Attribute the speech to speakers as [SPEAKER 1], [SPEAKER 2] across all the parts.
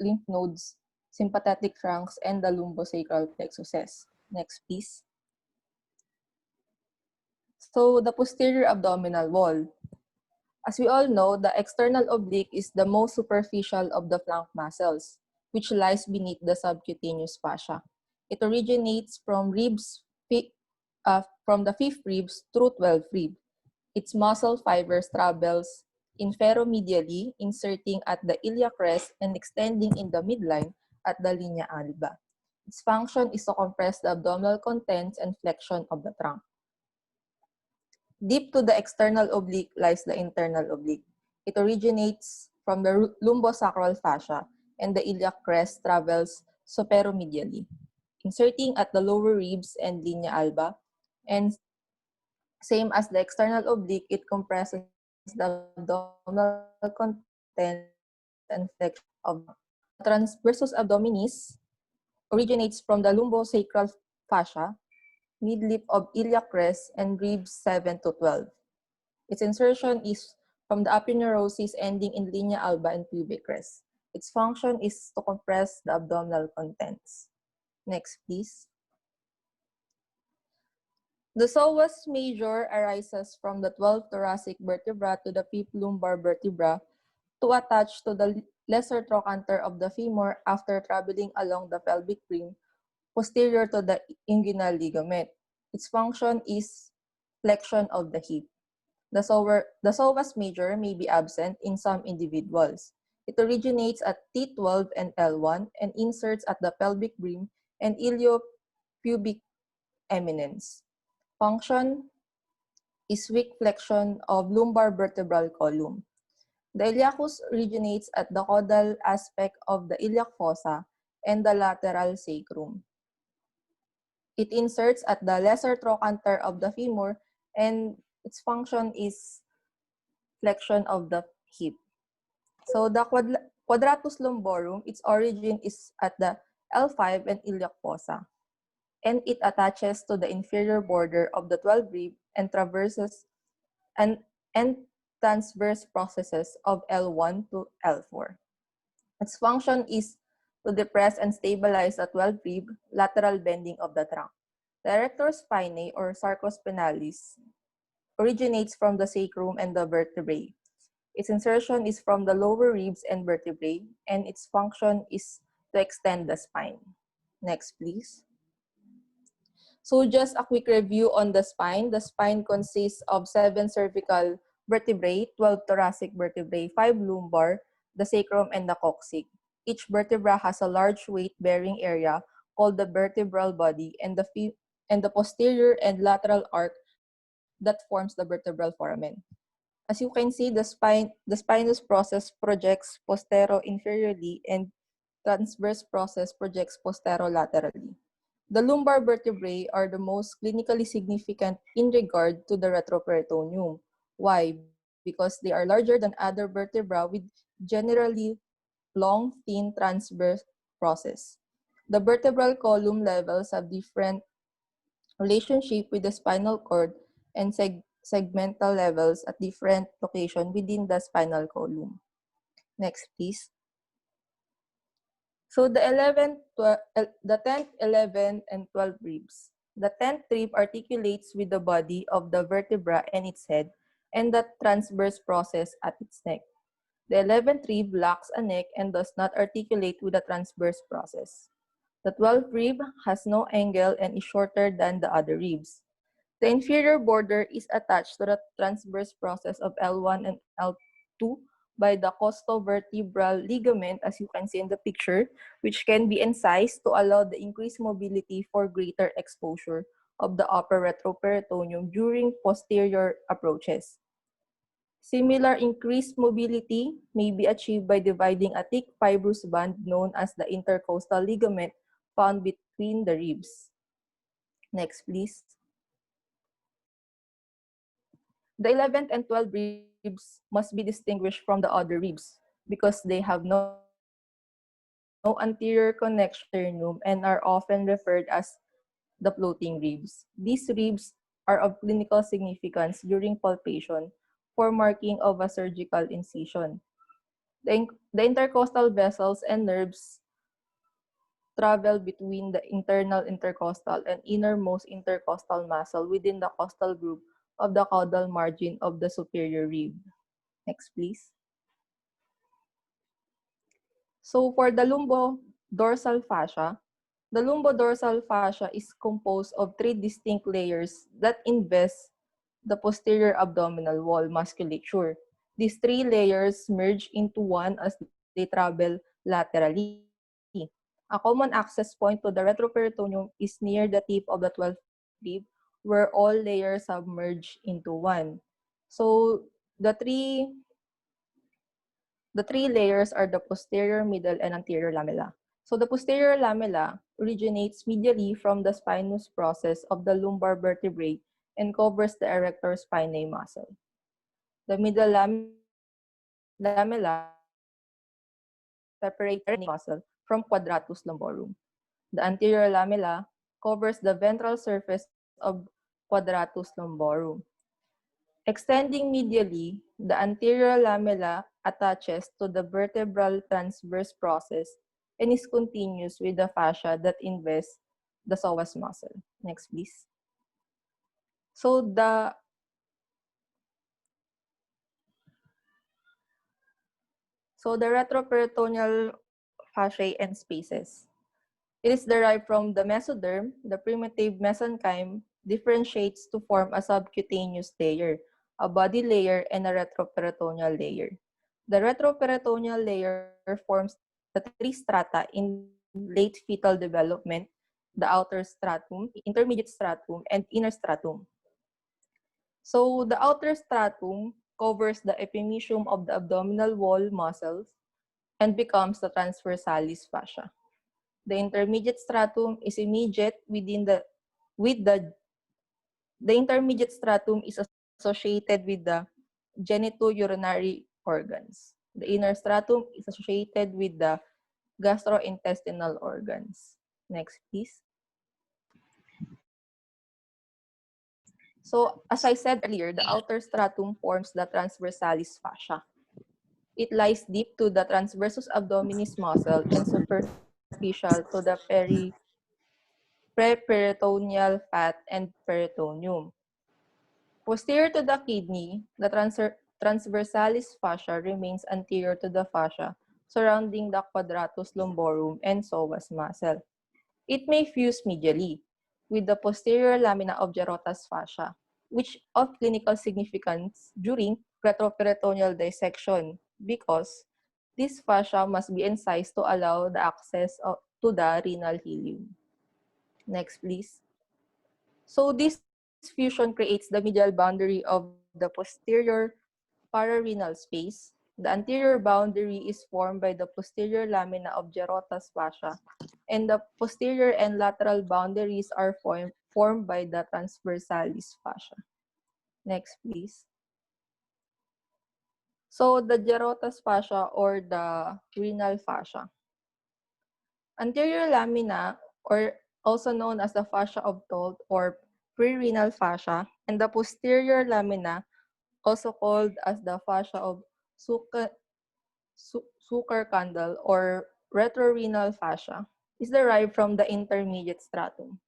[SPEAKER 1] lymph nodes, sympathetic trunks, and the lumbosacral plexuses. Next, please. So the posterior abdominal wall. As we all know, the external oblique is the most superficial of the flank muscles, which lies beneath the subcutaneous fascia. It originates from from the 5th ribs through 12th rib. Its muscle fibers travels inferomedially, inserting at the iliac crest and extending in the midline at the linea alba. Its function is to compress the abdominal contents and flexion of the trunk. Deep to the external oblique lies the internal oblique. It originates from the lumbosacral fascia, and the iliac crest travels superomedially, inserting at the lower ribs and linea alba, and same as the external oblique, it compresses the abdominal content and flexion of the transversus abdominis originates from the lumbosacral fascia, midlip of iliac crest, and ribs 7 to 12. Its insertion is from the aponeurosis ending in linea alba and pubic crest. Its function is to compress the abdominal contents. Next, please. The psoas major arises from the 12th thoracic vertebra to the 5th lumbar vertebra to attach to the lesser trochanter of the femur after traveling along the pelvic rim posterior to the inguinal ligament. Its function is flexion of the hip. The psoas major may be absent in some individuals. It originates at T12 and L1 and inserts at the pelvic rim and iliopubic eminence. Function is weak flexion of lumbar vertebral column. The iliacus originates at the caudal aspect of the iliac fossa and the lateral sacrum. It inserts at the lesser trochanter of the femur, and its function is flexion of the hip. So the quadratus lumborum, its origin is at the L5 and iliac fossa, and it attaches to the inferior border of the 12th rib and traverses and transverse processes of L1 to L4. Its function is to depress and stabilize the 12th rib, lateral bending of the trunk. The erector spinae or sarcospinalis originates from the sacrum and the vertebrae. Its insertion is from the lower ribs and vertebrae, and its function is to extend the spine. Next, please. So just a quick review on the spine. The spine consists of 7 cervical vertebrae, 12 thoracic vertebrae, 5 lumbar, the sacrum, and the coccyx. Each vertebra has a large weight-bearing area called the vertebral body and the posterior and lateral arc that forms the vertebral foramen. As you can see, the spinous process projects postero-inferiorly and transverse process projects postero-laterally. The lumbar vertebrae are the most clinically significant in regard to the retroperitoneum. Why? Because they are larger than other vertebrae with generally long, thin, transverse process. The vertebral column levels have different relationship with the spinal cord and segmental levels at different locations within the spinal column. Next, please. So the 10th, 11th, and 12th ribs. The 10th rib articulates with the body of the vertebra and its head, and the transverse process at its neck. The 11th rib lacks a neck and does not articulate with the transverse process. The 12th rib has no angle and is shorter than the other ribs. The inferior border is attached to the transverse process of L1 and L2 by the costovertebral ligament, as you can see in the picture, which can be incised to allow the increased mobility for greater exposure of the upper retroperitoneum during posterior approaches. Similar increased mobility may be achieved by dividing a thick fibrous band known as the intercostal ligament found between the ribs. Next, please. The 11th and 12th ribs must be distinguished from the other ribs because they have no anterior connection and are often referred as the floating ribs. These ribs are of clinical significance during palpation for marking of a surgical incision. The intercostal vessels and nerves travel between the internal intercostal and innermost intercostal muscle within the costal group of the caudal margin of the superior rib. Next, please. So for the lumbodorsal fascia, the lumbodorsal fascia is composed of three distinct layers that invest the posterior abdominal wall musculature. These three layers merge into one as they travel laterally. A common access point to the retroperitoneum is near the tip of the 12th rib, where all layers have merged into one. So the three The three layers are the posterior, middle, and anterior lamella. So the posterior lamella originates medially from the spinous process of the lumbar vertebrae and covers the erector spinae muscle. The middle lamella separates the muscle from quadratus lumborum. The anterior lamella covers the ventral surface of quadratus lumborum. Extending medially, the anterior lamella attaches to the vertebral transverse process and is continuous with the fascia that invests the psoas muscle. Next, please. So the retroperitoneal fasciae and spaces. It is derived from the mesoderm. The primitive mesenchyme differentiates to form a subcutaneous layer, a body layer, and a retroperitoneal layer. The retroperitoneal layer forms the three strata in late fetal development: the outer stratum, intermediate stratum, and inner stratum. So the outer stratum covers the epimysium of the abdominal wall muscles and becomes the transversalis fascia. The intermediate stratum is immediate within the intermediate stratum is associated with the genitourinary organs. The inner stratum is associated with the gastrointestinal organs. Next, please. So, as I said earlier, the outer stratum forms the transversalis fascia. It lies deep to the transversus abdominis muscle and superficial to the preperitoneal fat and peritoneum. Posterior to the kidney, the transversalis fascia remains anterior to the fascia surrounding the quadratus lumborum and psoas muscle. It may fuse medially with the posterior lamina of Gerota's fascia, which of clinical significance during retroperitoneal dissection because this fascia must be incised to allow the access to the renal ileum. Next, please. So this fusion creates the medial boundary of the posterior pararenal space. The anterior boundary is formed by the posterior lamina of Gerota's fascia, and the posterior and lateral boundaries are formed by the transversalis fascia. Next, please. So the Gerota's fascia or the renal fascia. Anterior lamina, or also known as the fascia of Tolt or perirenal fascia, and the posterior lamina, also called as the fascia of Zuckerkandel or retrorenal fascia, is derived from the intermediate stratum.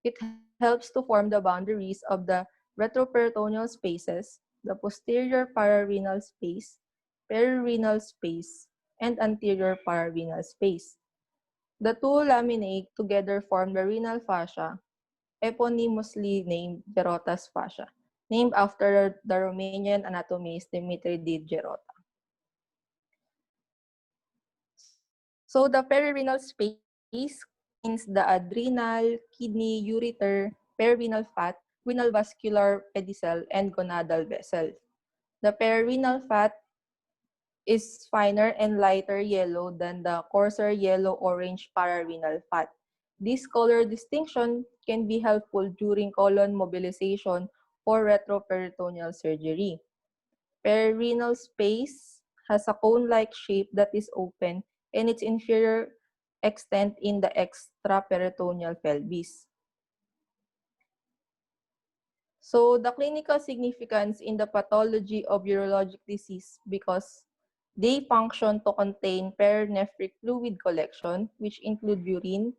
[SPEAKER 1] It helps to form the boundaries of the retroperitoneal spaces, the posterior pararenal space, perirenal space, and anterior pararenal space. The two laminae together form the renal fascia, eponymously named Gerota's fascia, named after the Romanian anatomist Dimitri de Gerota. So the perirenal space contains the adrenal, kidney, ureter, perirenal fat, renal vascular pedicel, and gonadal vessel. The perirenal fat is finer and lighter yellow than the coarser yellow-orange pararenal fat. This color distinction can be helpful during colon mobilization or retroperitoneal surgery. Perirenal space has a cone-like shape that is open and its inferior extent in the extraperitoneal pelvis. So the clinical significance in the pathology of urologic disease because They function to contain perinephric fluid collection, which include urine,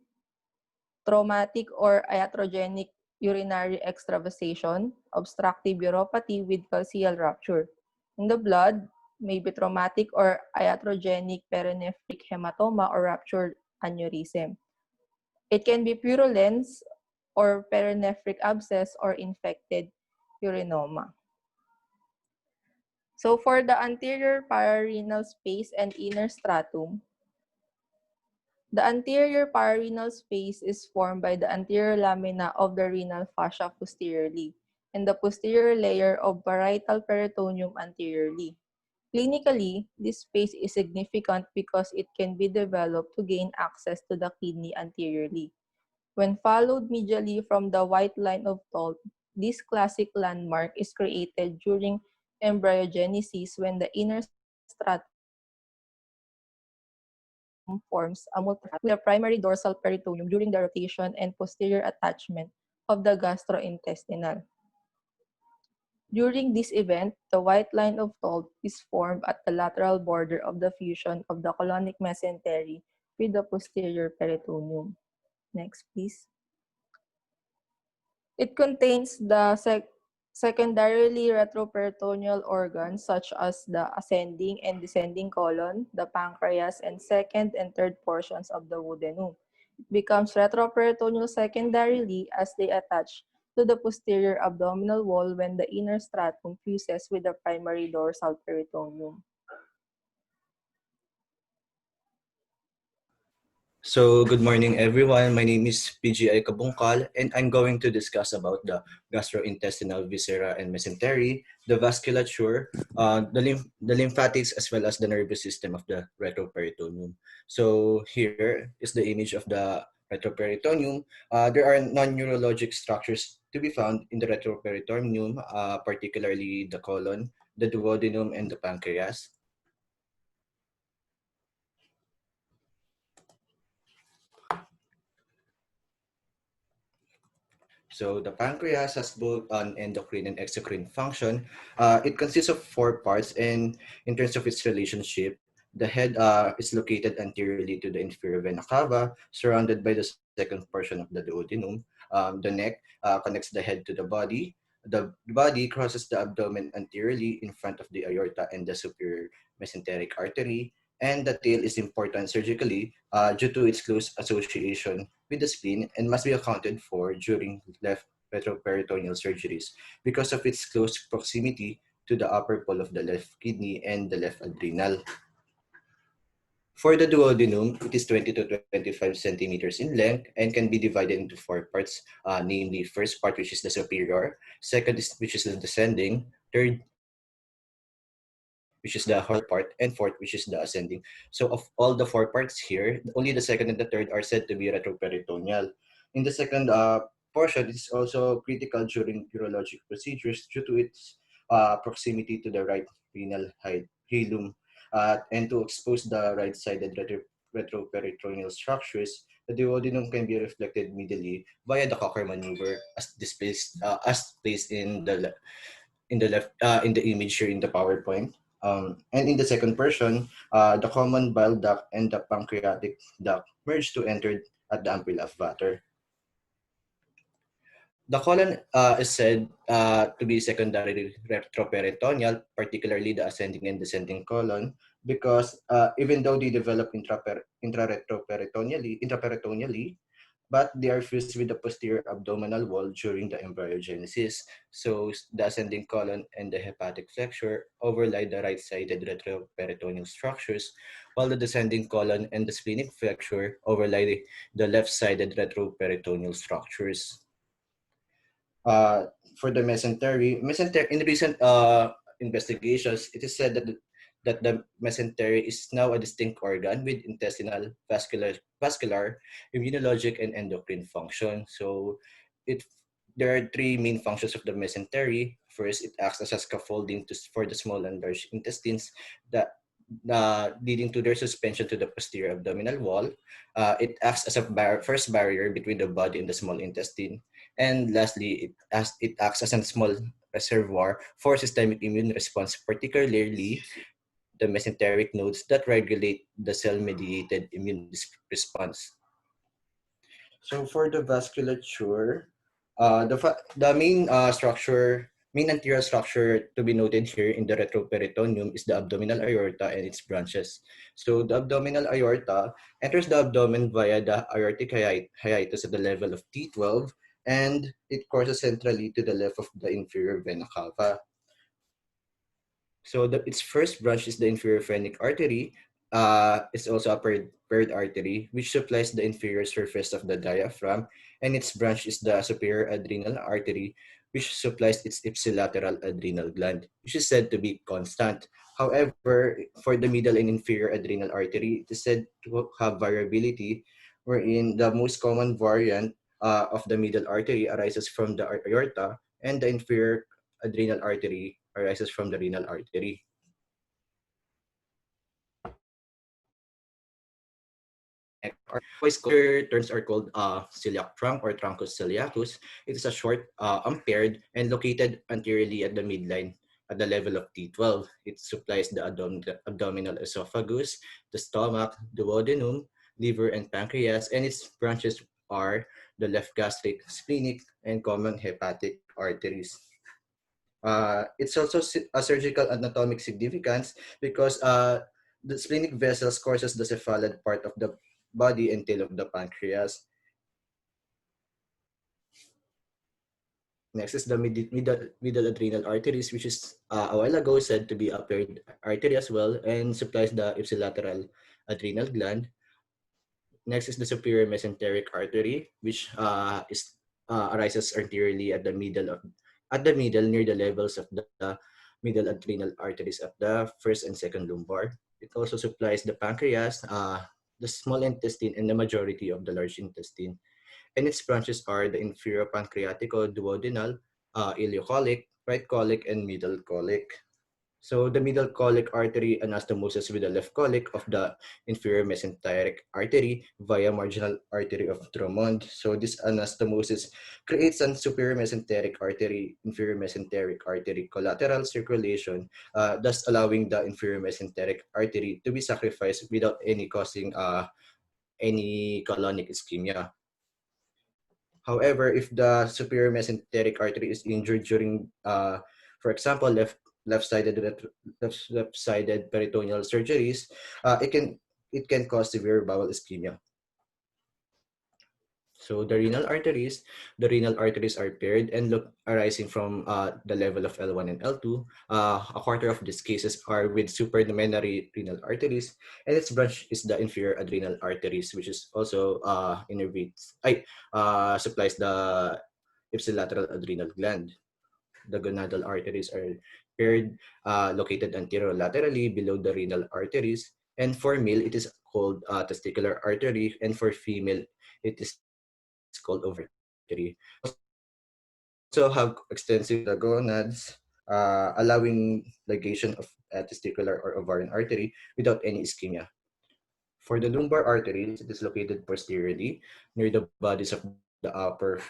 [SPEAKER 1] traumatic or iatrogenic urinary extravasation, obstructive uropathy with calceal rupture. In the blood, may be traumatic or iatrogenic perinephric hematoma or ruptured aneurysm. It can be purulence or perinephric abscess or infected urinoma. So for the anterior pararenal space and inner stratum, the anterior pararenal space is formed by the anterior lamina of the renal fascia posteriorly and the posterior layer of parietal peritoneum anteriorly. Clinically, this space is significant because it can be developed to gain access to the kidney anteriorly. When followed medially from the white line of Tolt, this classic landmark is created during embryogenesis when the inner stratum forms a multifascial with a primary dorsal peritoneum during the rotation and posterior attachment of the gastrointestinal. During this event, the white line of Tolt is formed at the lateral border of the fusion of the colonic mesentery with the posterior peritoneum. Next, please. It contains the secondarily retroperitoneal organs such as the ascending and descending colon, the pancreas, and second and third portions of the duodenum. It becomes retroperitoneal secondarily as they attach to the posterior abdominal wall when the inner stratum fuses with the primary dorsal peritoneum.
[SPEAKER 2] So, good morning everyone. My name is PGI Kabungkal and I'm going to discuss about the gastrointestinal viscera and mesentery, the vasculature, the lymphatics as well as the nervous system of the retroperitoneum. So, here is the image of the retroperitoneum. There are non-neurologic structures to be found in the retroperitoneum, particularly the colon, the duodenum, and the pancreas. So the pancreas has both an endocrine and exocrine function. It consists of four parts, and in terms of its relationship, the head is located anteriorly to the inferior vena cava, surrounded by the second portion of the duodenum. The neck connects the head to the body. The body crosses the abdomen anteriorly in front of the aorta and the superior mesenteric artery. And the tail is important surgically due to its close association with the spleen and must be accounted for during left retroperitoneal surgeries because of its close proximity to the upper pole of the left kidney and the left adrenal. For the duodenum, it is 20 to 25 centimeters in length and can be divided into four parts, namely first part, which is the superior, second is which is the descending, third which is the horizontal part, and fourth, which is the ascending. So of all the four parts here, only the second and the third are said to be retroperitoneal. In the second portion, it's also critical during urologic procedures due to its proximity to the right renal hilum and to expose the right-sided retroperitoneal structures. The duodenum can be reflected medially via the Cocker maneuver as placed in the image here in the PowerPoint. And in the second portion, the common bile duct and the pancreatic duct merge to enter at the ampulla of Vater. The colon is said to be secondarily retroperitoneal, particularly the ascending and descending colon, because even though they develop intraperitoneally, but they are fused with the posterior abdominal wall during the embryogenesis. So the ascending colon and the hepatic flexure overlie the right-sided retroperitoneal structures, while the descending colon and the splenic flexure overlie the left-sided retroperitoneal structures. uh, for the mesentery, in recent investigations, it is said that the mesentery is now a distinct organ with intestinal, vascular, immunologic, and endocrine function. So, it there are three main functions of the mesentery. First, it acts as a scaffolding for the small and large intestines that leading to their suspension to the posterior abdominal wall. It acts as a first barrier between the body and the small intestine. And lastly, it acts as a small reservoir for systemic immune response, particularly the mesenteric nodes that regulate the cell-mediated immune response. So for the vasculature, the main main anterior structure to be noted here in the retroperitoneum is the abdominal aorta and its branches. So the abdominal aorta enters the abdomen via the aortic hiatus at the level of T12, and it courses centrally to the left of the inferior vena cava. So its first branch is the inferior phrenic artery. It's also a paired artery, which supplies the inferior surface of the diaphragm, and its branch is the superior adrenal artery, which supplies its ipsilateral adrenal gland, which is said to be constant. However, for the middle and inferior adrenal artery, it is said to have variability, wherein the most common variant of the middle artery arises from the aorta, and the inferior adrenal artery arises from the renal artery. Terms are called celiac trunk or truncus celiacus. It is a short, unpaired, and located anteriorly at the midline at the level of T12. It supplies the abdominal esophagus, the stomach, duodenum, liver, and pancreas, and its branches are the left gastric, splenic, and common hepatic arteries. It's also a surgical anatomic significance because the splenic vessels courses the cephalad part of the body and tail of the pancreas. Next is the middle adrenal arteries, which is a while ago said to be a paired artery as well and supplies the ipsilateral adrenal gland. Next is the superior mesenteric artery, which arises anteriorly at the middle near the levels of the middle adrenal arteries of the first and second lumbar. It also supplies the pancreas, the small intestine, and the majority of the large intestine. And its branches are the inferior pancreatico-duodenal, ileocolic, right colic, and middle colic. So the middle colic artery anastomoses with the left colic of the inferior mesenteric artery via marginal artery of Drummond. So this anastomosis creates a superior mesenteric artery, inferior mesenteric artery collateral circulation, thus allowing the inferior mesenteric artery to be sacrificed without any causing any colonic ischemia. However, if the superior mesenteric artery is injured during, for example, left-sided peritoneal surgeries, it can cause severe bowel ischemia. So the renal arteries are paired and arising from the level of L1 and L2. A quarter of these cases are with supranumerary renal arteries, and its branch is the inferior adrenal arteries, which is also supplies the ipsilateral adrenal gland. The gonadal arteries are paired, located anterolaterally below the renal arteries. And for male, it is called testicular artery, and for female, it is called ovarian artery. Also have extensive the gonads, allowing ligation of testicular or ovarian artery without any ischemia. For the lumbar arteries, it is located posteriorly near the bodies of the upper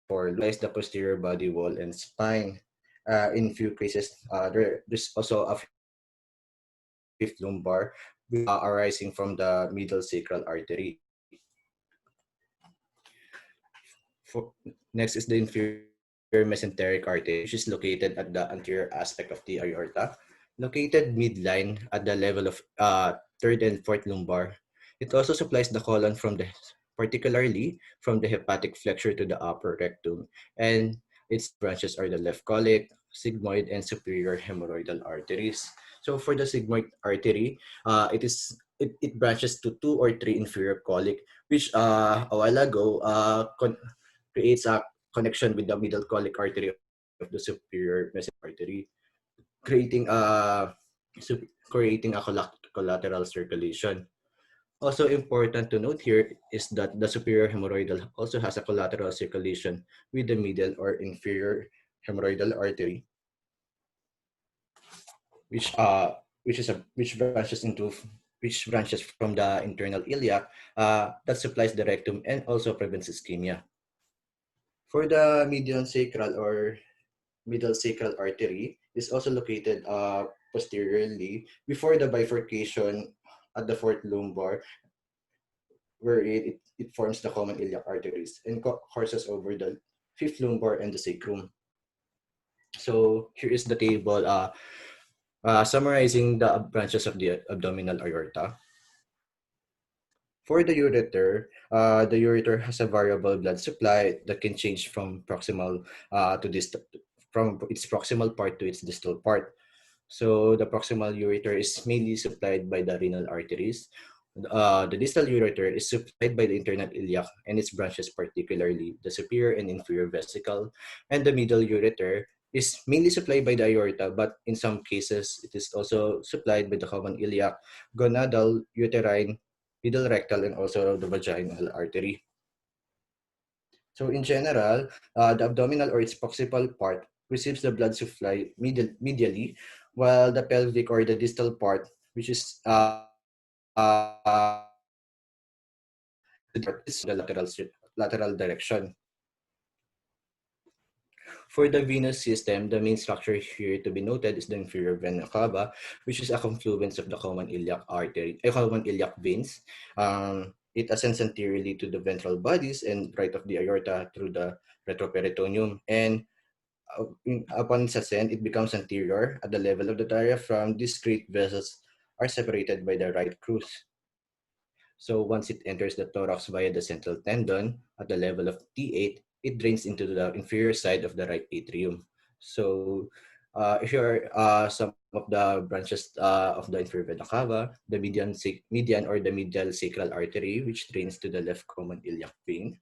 [SPEAKER 2] four lies the posterior body wall and spine. In few cases, there's also a fifth lumbar arising from the middle sacral artery. Next is the inferior mesenteric artery, which is located at the anterior aspect of the aorta, located midline at the level of third and fourth lumbar. It also supplies the colon particularly from the hepatic flexure to the upper rectum, and its branches are the left colic, sigmoid, and superior hemorrhoidal arteries. So for the sigmoid artery, it branches to 2 or 3 inferior colic, which a while ago creates a connection with the middle colic artery of the superior mesenteric artery, creating a collateral circulation. Also important to note here is that the superior hemorrhoidal also has a collateral circulation with the middle or inferior hemorrhoidal artery, which branches from the internal iliac that supplies the rectum and also prevents ischemia. For the median sacral or middle sacral artery is also located posteriorly before the bifurcation at the fourth lumbar, where it forms the common iliac arteries and courses over the fifth lumbar and the sacrum. So here is the table summarizing the branches of the abdominal aorta. For the ureter has a variable blood supply that can change from proximal to distal, from its proximal part to its distal part. So the proximal ureter is mainly supplied by the renal arteries. The distal ureter is supplied by the internal iliac and its branches, particularly the superior and inferior vesicle, and the middle ureter is mainly supplied by the aorta, but in some cases it is also supplied by the common iliac, gonadal, uterine, middle rectal, and also the vaginal artery. So in general, the abdominal or its occipital part receives the blood supply medially, while the pelvic or the distal part, which is the lateral direction. For the venous system, the main structure here to be noted is the inferior vena cava, which is a confluence of the common iliac artery, common iliac veins. It ascends anteriorly to the ventral bodies and right of the aorta through the retroperitoneum. And upon its ascent, it becomes anterior at the level of the diaphragm. These great vessels are separated by the right crus. So once it enters the thorax via the central tendon at the level of T8, it drains into the inferior side of the right atrium. So here are some of the branches of the inferior vena cava, the median or the medial sacral artery, which drains to the left common iliac vein.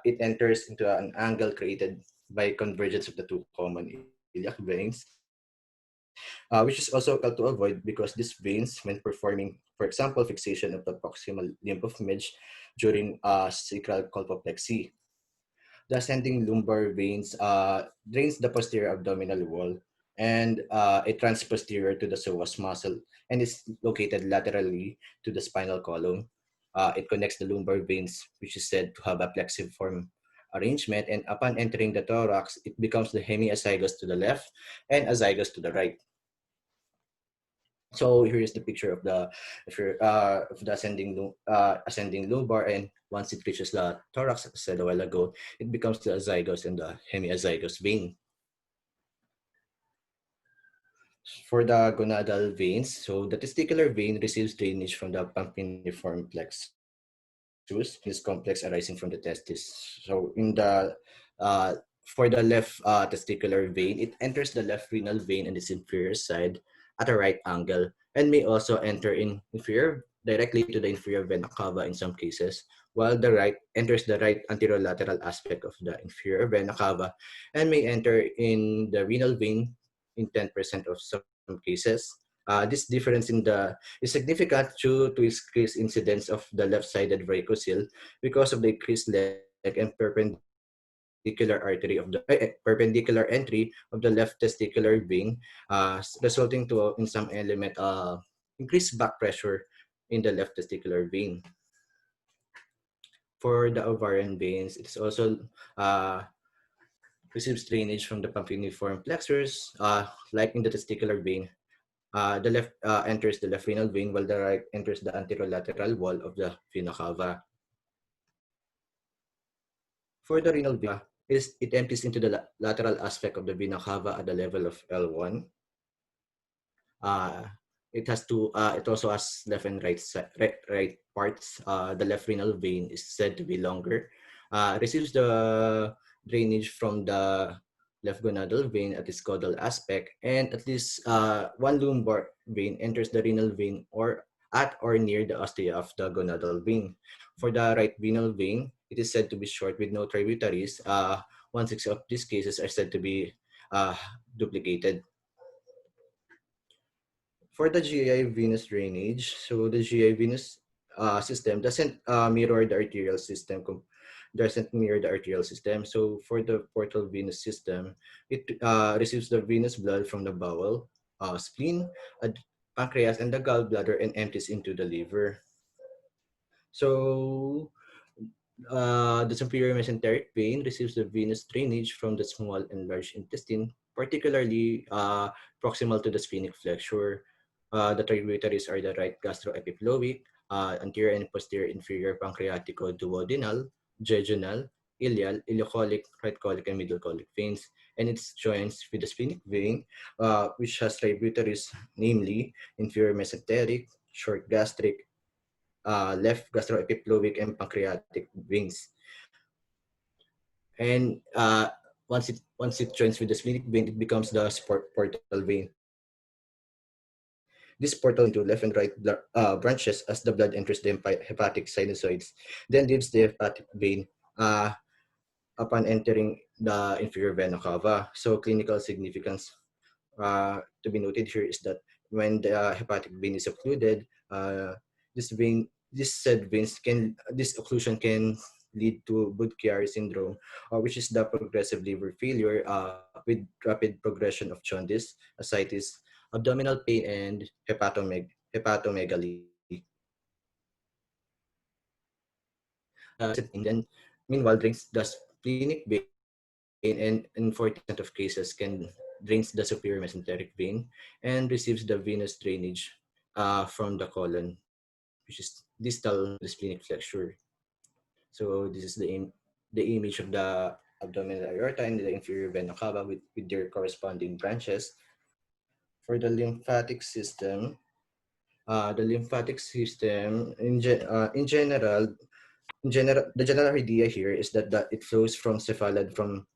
[SPEAKER 2] It enters into an angle created by convergence of the two common iliac veins, which is also difficult to avoid because these veins, when performing, for example, fixation of the proximal limb of midge during sacral colpoplexy. The ascending lumbar veins drains the posterior abdominal wall and it runs posterior to the psoas muscle and is located laterally to the spinal column. It connects the lumbar veins, which is said to have a plexiform arrangement, and upon entering the thorax, it becomes the hemiazygos to the left and azygos to the right. So here is the picture of the ascending lumbar, and once it reaches the thorax, as I said a while ago, it becomes the azygos and the hemiazygos vein. For the gonadal veins, so the testicular vein receives drainage from the pampiniform plexus, venous complex arising from the testis. So for the left testicular vein, it enters the left renal vein and its inferior side at a right angle, and may also enter in inferior directly to the inferior vena cava in some cases, while the right enters the right anterolateral aspect of the inferior vena cava and may enter in the renal vein in 10% of some cases. This difference is significant due to increased incidence of the left-sided varicocele because of the increased leg and perpendicular entry of the left testicular vein, resulting to in some element increased back pressure in the left testicular vein. For the ovarian veins, it is also receives drainage from the pampiniform plexus, like in the testicular vein. The left enters the left renal vein, while the right enters the anterolateral wall of the vena cava. For the renal vein, it empties into the lateral aspect of the vena cava at the level of L1. Uh, it also has left and right parts. The left renal vein is said to be longer. Receives the drainage from the left gonadal vein at its caudal aspect, and at least one lumbar vein enters the renal vein or at or near the ostia of the gonadal vein. For the right venal vein, it is said to be short with no tributaries. 1/6 of these cases are said to be duplicated. For the GI venous drainage, so the GI venous system doesn't mirror the arterial system. So for the portal venous system, it receives the venous blood from the bowel, spleen, pancreas, and the gallbladder and empties into the liver. So the superior mesenteric vein receives the venous drainage from the small and large intestine particularly proximal to the splenic flexure. The tributaries are the right gastroepiploic, anterior and posterior inferior pancreatico-duodenal, jejunal, ileal, ileocolic, right colic, and middle colic veins, and its joins with the splenic vein, which has tributaries, namely inferior mesenteric, short gastric, left gastroepiploic, and pancreatic veins. And once it joins with the splenic vein, it becomes the portal vein. This portal vein into left and right branches as the blood enters the hepatic sinusoids, then leaves the hepatic vein upon entering the inferior vena cava. So clinical significance to be noted here is that when the hepatic vein is occluded, this occlusion can lead to Budd-Chiari syndrome, which is the progressive liver failure with rapid progression of jaundice, ascites, abdominal pain, and hepatomegaly. Then, meanwhile, drains the splenic vein, and in 40% of cases drains the superior mesenteric vein and receives the venous drainage from the colon, which is distal to the splenic flexure. So this is the image of the abdominal aorta and the inferior vena cava with their corresponding branches. For the lymphatic system, the general idea here is that it flows from cephalad from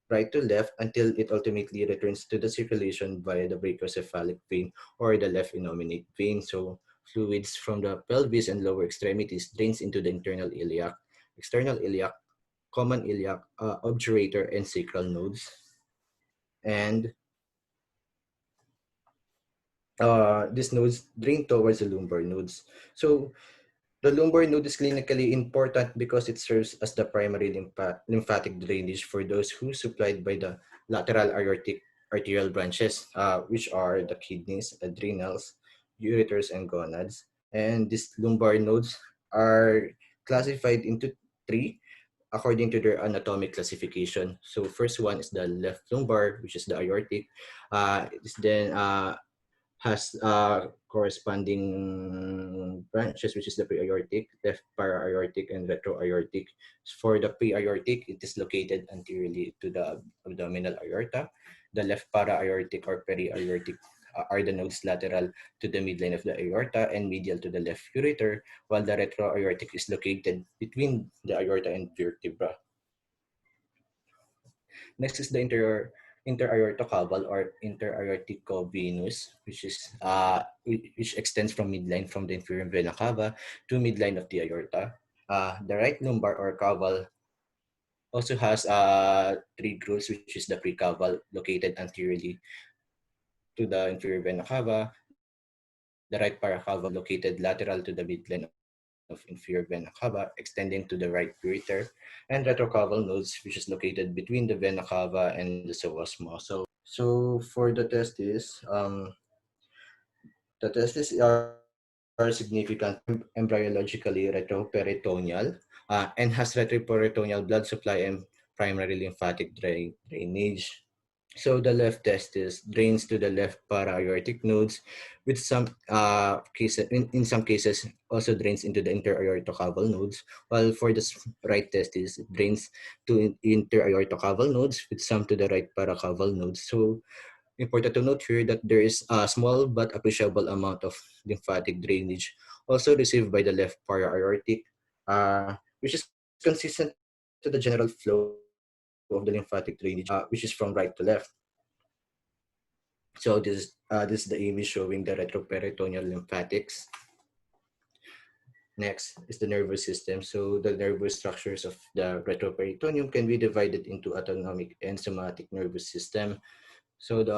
[SPEAKER 2] right to left until it ultimately returns to the circulation via the brachiocephalic vein or the left innominate vein. So fluids from the pelvis and lower extremities drains into the internal iliac, external iliac, common iliac, obturator, and sacral nodes. And these nodes drain towards the lumbar nodes. So the lumbar node is clinically important because it serves as the primary lymphatic drainage for those who supplied by the lateral aortic arterial branches, which are the kidneys, adrenals, ureters, and gonads. And these lumbar nodes are classified into three according to their anatomic classification. So first one is the left lumbar, which is the aortic. It's then has corresponding branches, which is the pre-aortic, left para-aortic, and retro-aortic. For the pre-aortic, it is located anteriorly to the abdominal aorta. The left para-aortic or peri-aortic are the nodes lateral to the midline of the aorta and medial to the left ureter, while the retro-aortic is located between the aorta and vertebra. Next is the interaortocaval or interaorticovenous, which extends from midline from the inferior vena cava to midline of the aorta. The right lumbar or caval also has three grooves, which is the precaval located anteriorly to the inferior vena cava, the right paracaval located lateral to the midline of inferior vena cava, extending to the right ureter, and retrocaval nodes, which is located between the vena cava and the psoas muscle. So for the testes are significant embryologically retroperitoneal and has retroperitoneal blood supply and primary lymphatic drainage. So the left testis drains to the left para-aortic nodes, with some cases, in some cases, also drains into the interaortocaval nodes, while for the right testis, it drains to interaortocaval nodes, with some to the right paracaval nodes. So important to note here that there is a small but appreciable amount of lymphatic drainage also received by the left para-aortic, which is consistent to the general flow of the lymphatic drainage, which is from right to left. So this is the image showing the retroperitoneal lymphatics. Next is the nervous system. So the nervous structures of the retroperitoneum can be divided into autonomic and somatic nervous system. So the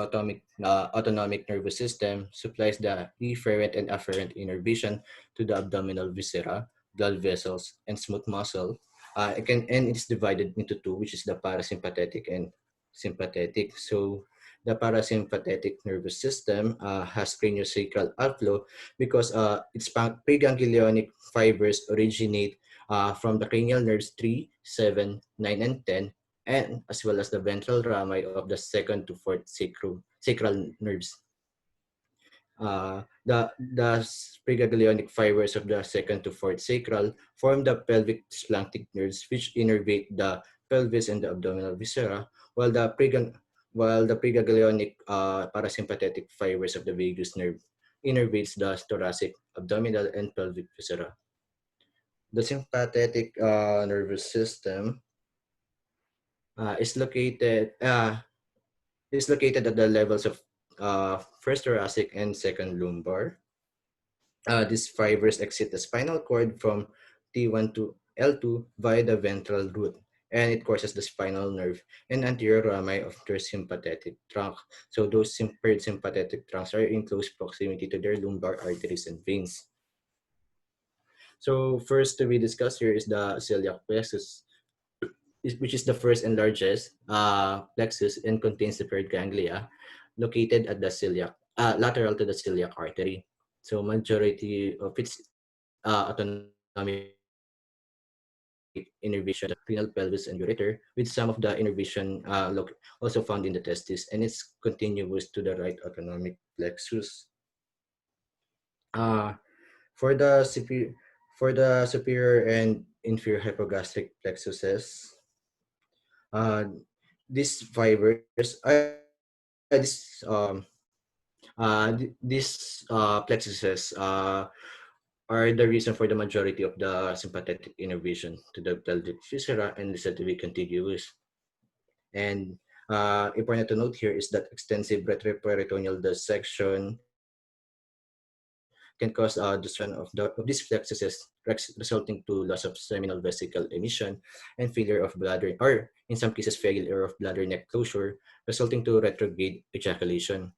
[SPEAKER 2] autonomic nervous system supplies the efferent and afferent innervation to the abdominal viscera, blood vessels, and smooth muscle. And it is divided into two, which is the parasympathetic and sympathetic. So the parasympathetic nervous system has craniosacral outflow because its preganglionic fibers originate from the cranial nerves 3, 7, 9, and 10, and as well as the ventral rami of the second to fourth sacral nerves. The preganglionic fibers of the second to fourth sacral form the pelvic splanchnic nerves, which innervate the pelvis and the abdominal viscera, while the preganglionic parasympathetic fibers of the vagus nerve innervates the thoracic, abdominal, and pelvic viscera. The sympathetic nervous system is located at the levels of first thoracic and second lumbar. These fibers exit the spinal cord from T1 to L2 via the ventral root, and it courses the spinal nerve and anterior rami of their sympathetic trunk. So those paired sympathetic trunks are in close proximity to their lumbar arteries and veins. So first to be discussed here is the celiac plexus, which is the first and largest plexus and contains the paired ganglia located at the celiac, lateral to the celiac artery. So majority of its autonomic innervation the renal pelvis and ureter, with some of the innervation also found in the testis, and it's continuous to the right autonomic plexus. Uh, for the superior and inferior hypogastric plexuses, uh, these fibers, these plexuses are the reason for the majority of the sympathetic innervation to the pelvic viscera and is said to be contiguous. And important to note here is that extensive retroperitoneal dissection can cause destruction of these plexuses, resulting to loss of seminal vesicle emission and failure of bladder, or in some cases failure of bladder neck closure, resulting to retrograde ejaculation.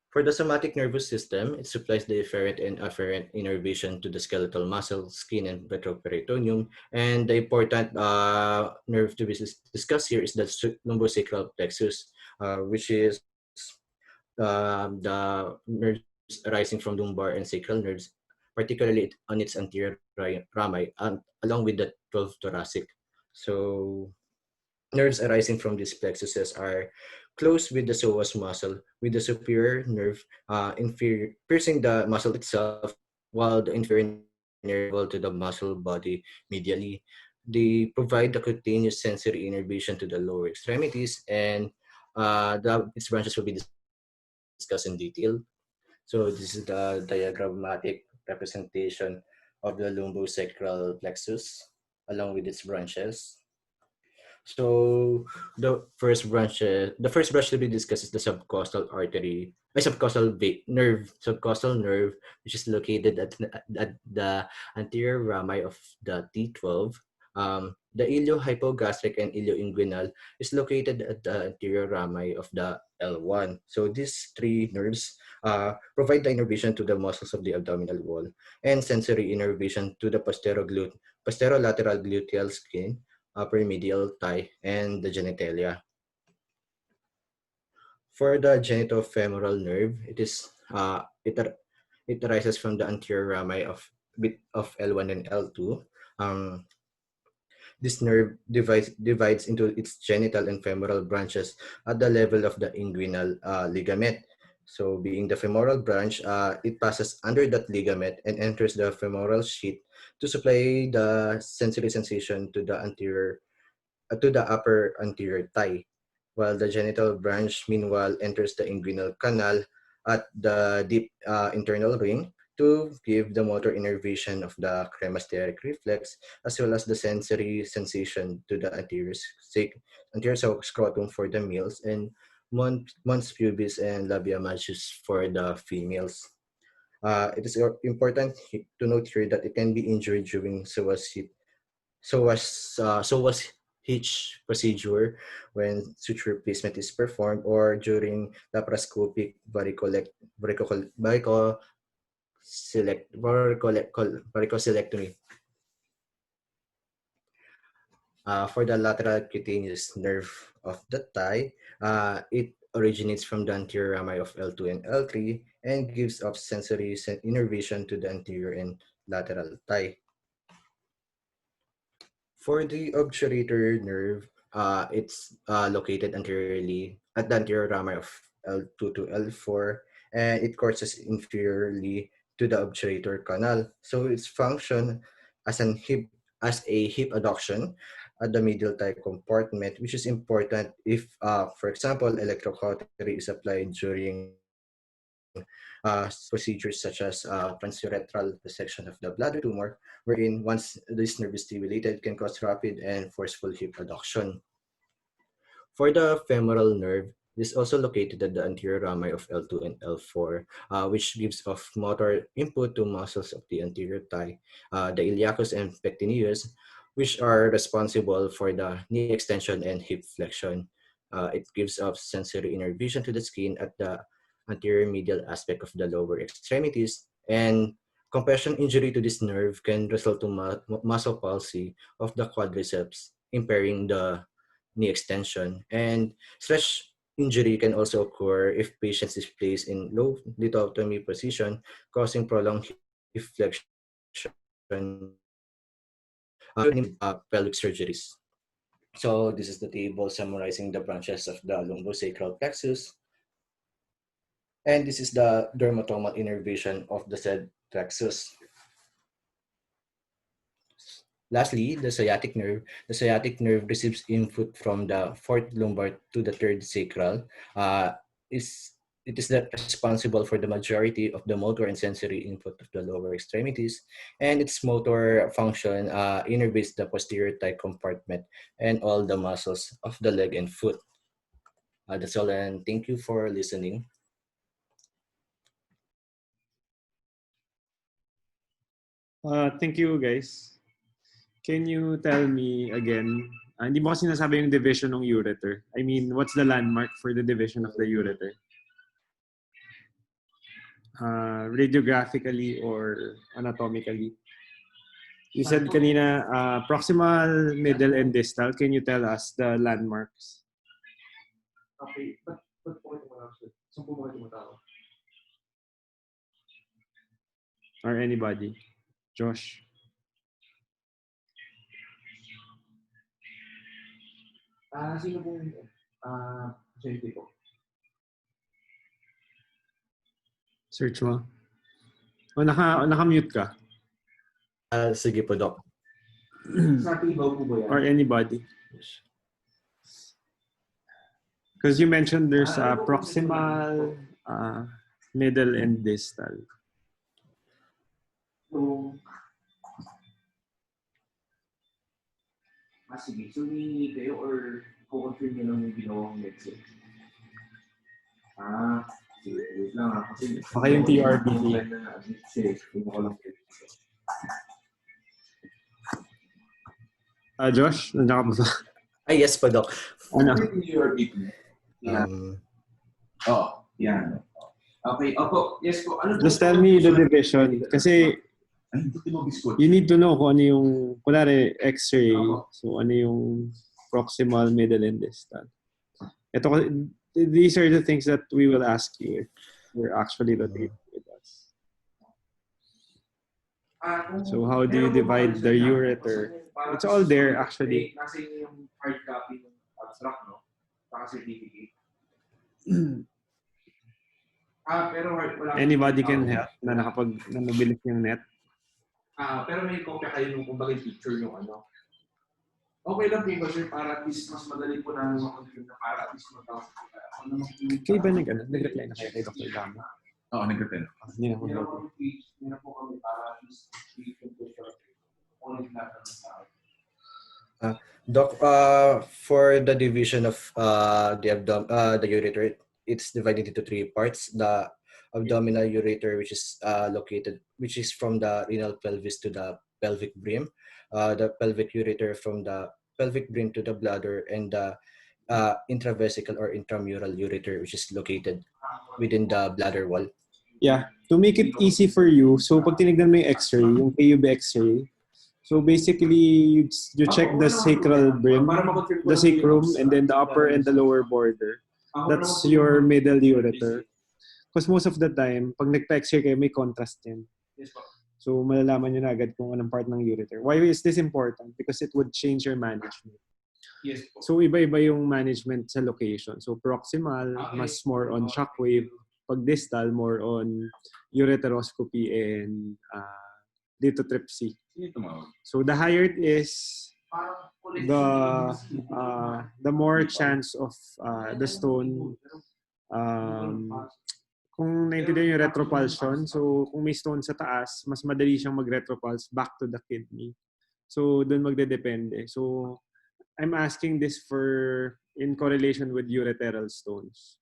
[SPEAKER 2] For the somatic nervous system, it supplies the efferent and afferent innervation to the skeletal muscle, skin, and retroperitoneum. And the important nerve to be discussed here is the lumbosacral plexus, which is the nerves arising from lumbar and sacral nerves, particularly on its anterior rami, along with the 12 thoracic. So nerves arising from these plexuses are close with the psoas muscle, with the superior nerve piercing the muscle itself, while the inferior nerve lateral to the muscle body medially. They provide the cutaneous sensory innervation to the lower extremities, and its branches will be discussed in detail. So this is the diagrammatic representation of the lumbosacral plexus along with its branches. So the first branch to be discussed is the subcostal nerve, which is located at the anterior rami of the T12. The iliohypogastric and ilioinguinal is located at the anterior rami of the L1. So these three nerves provide the innervation to the muscles of the abdominal wall and sensory innervation to the posterolateral gluteal skin, upper medial thigh, and the genitalia. For the genitofemoral nerve, it arises from the anterior rami of L1 and L2. Um, this nerve divides into its genital and femoral branches at the level of the inguinal ligament. So being the femoral branch, it passes under that ligament and enters the femoral sheath to supply the sensory sensation to the upper anterior thigh, while the genital branch meanwhile enters the inguinal canal at the deep internal ring to give the motor innervation of the cremasteric reflex as well as the sensory sensation to the anterior scrotum for the males and mons pubis and labia majus for the females. It is important to note here that it can be injured during psoas hitch procedure when suture placement is performed or during laparoscopic varicocelectomy. For the lateral cutaneous nerve of the thigh, it originates from the anterior rami of L2 and L3 and gives off sensory innervation to the anterior and lateral thigh. For the obturator nerve, it's located anteriorly at the anterior rami of L2 to L4, and it courses inferiorly to the obturator canal. So its function as a hip adduction at the medial thigh compartment, which is important if, for example, electrocautery is applied during procedures such as transuretral resection of the bladder tumor, wherein once this nerve is stimulated, can cause rapid and forceful hip adduction. For the femoral nerve, it is also located at the anterior rami of L2 and L4, which gives off motor input to muscles of the anterior thigh, the iliacus and pectineus, which are responsible for the knee extension and hip flexion. It gives off sensory innervation to the skin at the anterior medial aspect of the lower extremities, and compression injury to this nerve can result to muscle palsy of the quadriceps, impairing the knee extension. And stretch injury can also occur if patients is placed in low lithotomy position, causing prolonged hip flexion, pelvic surgeries. So this is the table summarizing the branches of the lumbosacral plexus. And this is the dermatomal innervation of the said plexus. Lastly, the sciatic nerve. The sciatic nerve receives input from the fourth lumbar to the third sacral. It is responsible for the majority of the motor and sensory input of the lower extremities, and its motor function innervates the posterior thigh compartment and all the muscles of the leg and foot. That's all, and thank you for listening.
[SPEAKER 3] Thank you, guys. Can you tell me again, hindi mo kasi nasabi yung division ng ureter. I mean, what's the landmark for the division of the ureter? Radiographically or anatomically? You said kanina, proximal, middle, and distal. Can you tell us the landmarks?
[SPEAKER 4] Okay, ba't po kayo tumawag? Saan po kayo tumawag?
[SPEAKER 3] Or anybody? Josh?
[SPEAKER 4] Sino pong pasyente po?
[SPEAKER 3] Search mo. O, naka-mute ka?
[SPEAKER 2] Sige po, Doc.
[SPEAKER 4] Sa tibaw po ba yan?
[SPEAKER 3] Or anybody? Because you mentioned there's proximal, middle, and distal.
[SPEAKER 4] So, sige. So, hihingi kayo or kukonfirm nyo lang yung ginawang medicine? Sige. Wait lang kasi
[SPEAKER 3] baka yung TRBT.
[SPEAKER 4] Sige. Tingnan ko lang.
[SPEAKER 3] Josh, nandiyan ka ba sa?
[SPEAKER 2] Yes po, Doc.
[SPEAKER 3] Ano?
[SPEAKER 4] Yung TRBT. Yan. Yan. Okay. Opo. Yes po. Ano
[SPEAKER 3] Just tell me the division. Kasi you need to know kung ano yung, kunwari, X-ray. So, ano yung proximal, middle, and distal. These are the things that we will ask you if you're actually rotating with us. So, how do you divide the ureter? It's all there, actually.
[SPEAKER 4] Nasa inyo yung hard copy ng abstract, no? Saka certificate. Pero wala.
[SPEAKER 3] Anybody can help na nabilis yung net.
[SPEAKER 4] Pero may kopya kayo nung kumbaga picture yung ano. Okay lang po sir, para at least mas madali po namin mag-confirm na para at least mag-tawag po tayo.
[SPEAKER 3] Kayo ba nag-reply na kayo kay Dr. Gama?
[SPEAKER 4] Oo, nag-reply.
[SPEAKER 3] Hindi na po.
[SPEAKER 4] Hindi na po kami para at least kung nag-laban sa akin.
[SPEAKER 2] Doc, for the division of the ureter, it's divided into three parts. The abdominal ureter, which is from the renal pelvis to the pelvic brim. The pelvic ureter from the pelvic brim to the bladder, and the intravesical or intramural ureter, which is located within the bladder wall.
[SPEAKER 3] Yeah. To make it easy for you, so pag tinignan mo yung X-ray, yung PUB X-ray, so basically, you check the sacral brim, the sacrum, and then the upper and the lower border. That's your middle ureter. Because most of the time, pag nagpa-X-ray kayo, may contrast yan. So malalaman nyo na agad kung anong part ng ureter. Why is this important? Because it would change your management.
[SPEAKER 4] Yes po.
[SPEAKER 3] So iba-iba yung management sa location. So proximal, mas more on shockwave. Pag distal, more on ureteroscopy and lithotripsy. So the higher it is, the more chance of the stone kung naintindihan yung retropulsion, so kung may stone sa taas, mas madali siyang mag-retropulse back to the kidney. So doon magdedepende. So I'm asking this for in correlation with ureteral stones.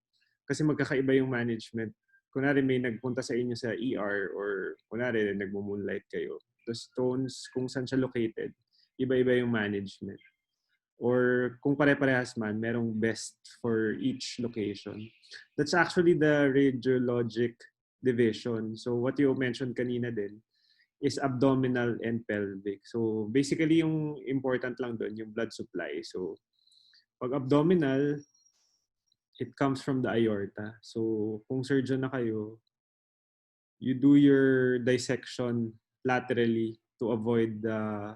[SPEAKER 3] Kasi magkakaiba yung management. Kunwari may nagpunta sa inyo sa ER or kunwari nagmo-moonlight kayo. The stones, kung saan siya located, iba-iba yung management. Or kung pare-parehas man, merong best for each location. That's actually the radiologic division. So what you mentioned kanina din is abdominal and pelvic. So basically yung important lang doon, yung blood supply. So pag abdominal, it comes from the aorta. So kung surgeon na kayo, you do your dissection laterally to avoid the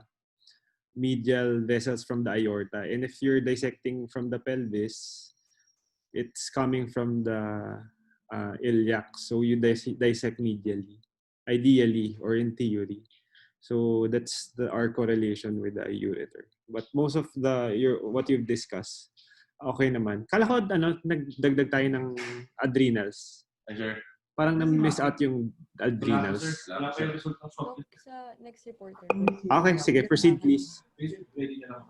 [SPEAKER 3] medial vessels from the aorta. And if you're dissecting from the pelvis, it's coming from the iliac. So you dissect medially, ideally or in theory. So that's our correlation with the ureter. But most of what you've discussed, okay naman. Kala ko nagdagdag tayo ng adrenals.
[SPEAKER 4] Sure.
[SPEAKER 3] Parang na-miss out yung adrenals.
[SPEAKER 4] Wala pa yung result ng swab.
[SPEAKER 1] Sa next reporter.
[SPEAKER 3] Okay, sige. Proceed, please.
[SPEAKER 4] Ready na lang.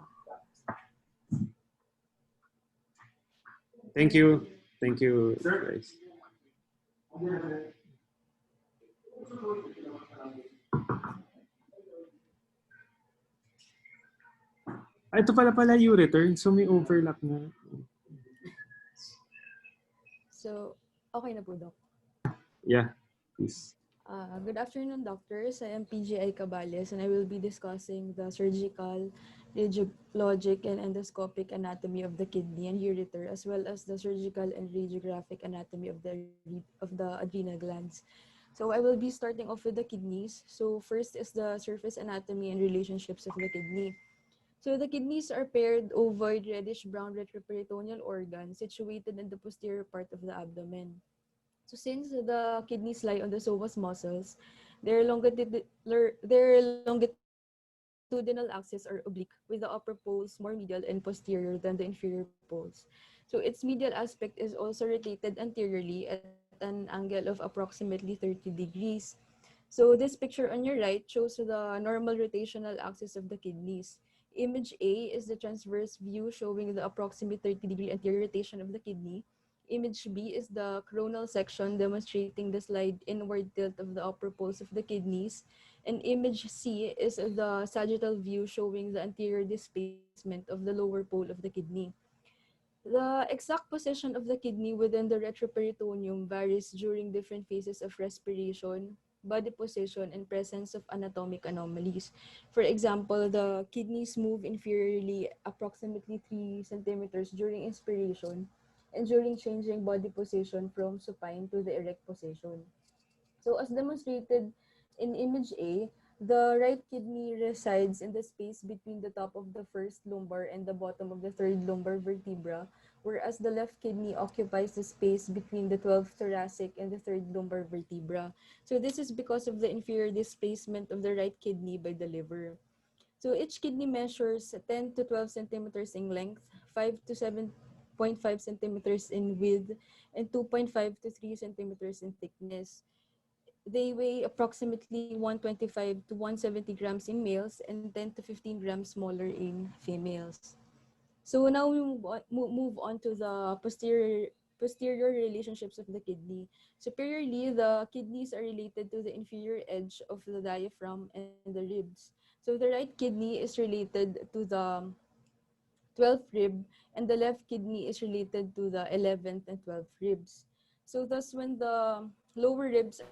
[SPEAKER 3] Thank you. Thank you, guys. Ito pala ureter. So may overlap na.
[SPEAKER 5] So, okay na po, Doc.
[SPEAKER 3] Yeah, please.
[SPEAKER 5] Good afternoon, doctors. I am PGI Cabales, and I will be discussing the surgical, radiologic, and endoscopic anatomy of the kidney and ureter, as well as the surgical and radiographic anatomy of the adrenal glands. So I will be starting off with the kidneys. So first is the surface anatomy and relationships of the kidney. So the kidneys are paired ovoid reddish-brown retroperitoneal organ situated in the posterior part of the abdomen. So since the kidneys lie on the psoas muscles, their longitudinal axes are oblique, with the upper poles more medial and posterior than the inferior poles. So its medial aspect is also rotated anteriorly at an angle of approximately 30 degrees. So this picture on your right shows the normal rotational axis of the kidneys. Image A is the transverse view showing the approximate 30-degree anterior rotation of the kidney. Image B is the coronal section demonstrating the slide inward tilt of the upper poles of the kidneys. And image C is the sagittal view showing the anterior displacement of the lower pole of the kidney. The exact position of the kidney within the retroperitoneum varies during different phases of respiration, body position, and presence of anatomic anomalies. For example, the kidneys move inferiorly approximately 3 centimeters during inspiration and during changing body position from supine to the erect position. So as demonstrated in image A, the right kidney resides in the space between the top of the first lumbar and the bottom of the third lumbar vertebra, whereas the left kidney occupies the space between the 12th thoracic and the third lumbar vertebra. So this is because of the inferior displacement of the right kidney by the liver. So each kidney measures 10 to 12 centimeters in length, 5 to 7.5 centimeters in width, and 2.5 to 3 centimeters in thickness. They weigh approximately 125 to 170 grams in males and 10 to 15 grams smaller in females. So now we move on to the posterior relationships of the kidney. Superiorly, the kidneys are related to the inferior edge of the diaphragm and the ribs. So the right kidney is related to the 12th rib, and the left kidney is related to the 11th and 12th ribs. So thus, when the lower ribs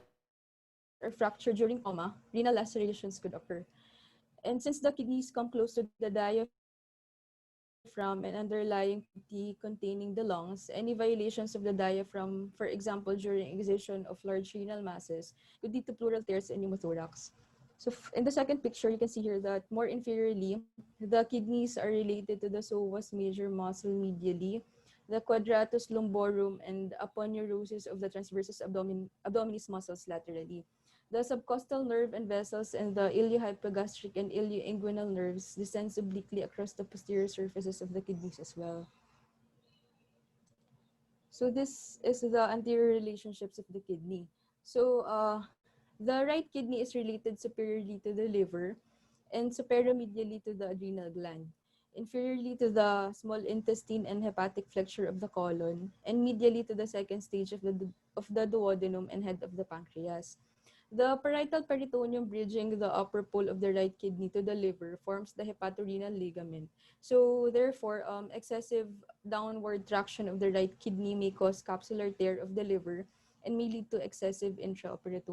[SPEAKER 5] are fractured during trauma, renal lacerations could occur. And since the kidneys come close to the diaphragm and underlying cavity containing the lungs, any violations of the diaphragm, for example, during exertion of large renal masses, could lead to pleural tears and pneumothorax. So in the second picture, you can see here that more inferiorly, the kidneys are related to the psoas major muscle medially, the quadratus lumborum, and aponeurosis of the transversus abdominis muscles laterally. The subcostal nerve and vessels and the iliohypogastric and ilioinguinal nerves descends obliquely across the posterior surfaces of the kidneys as well. So this is the anterior relationships of the kidney. So the right kidney is related superiorly to the liver and superomedially to the adrenal gland, inferiorly to the small intestine and hepatic flexure of the colon, and medially to the second stage of the duodenum and head of the pancreas. The parietal peritoneum bridging the upper pole of the right kidney to the liver forms the hepatorenal ligament. So therefore, excessive downward traction of the right kidney may cause capsular tear of the liver and may lead to excessive intraoperative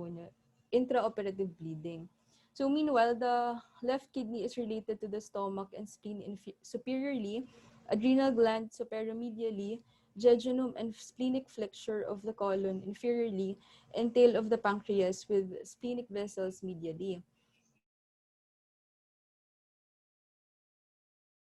[SPEAKER 5] bleeding. So meanwhile, the left kidney is related to the stomach and spleen superiorly, adrenal gland superomedially, jejunum and splenic flexure of the colon inferiorly, and tail of the pancreas with splenic vessels medially.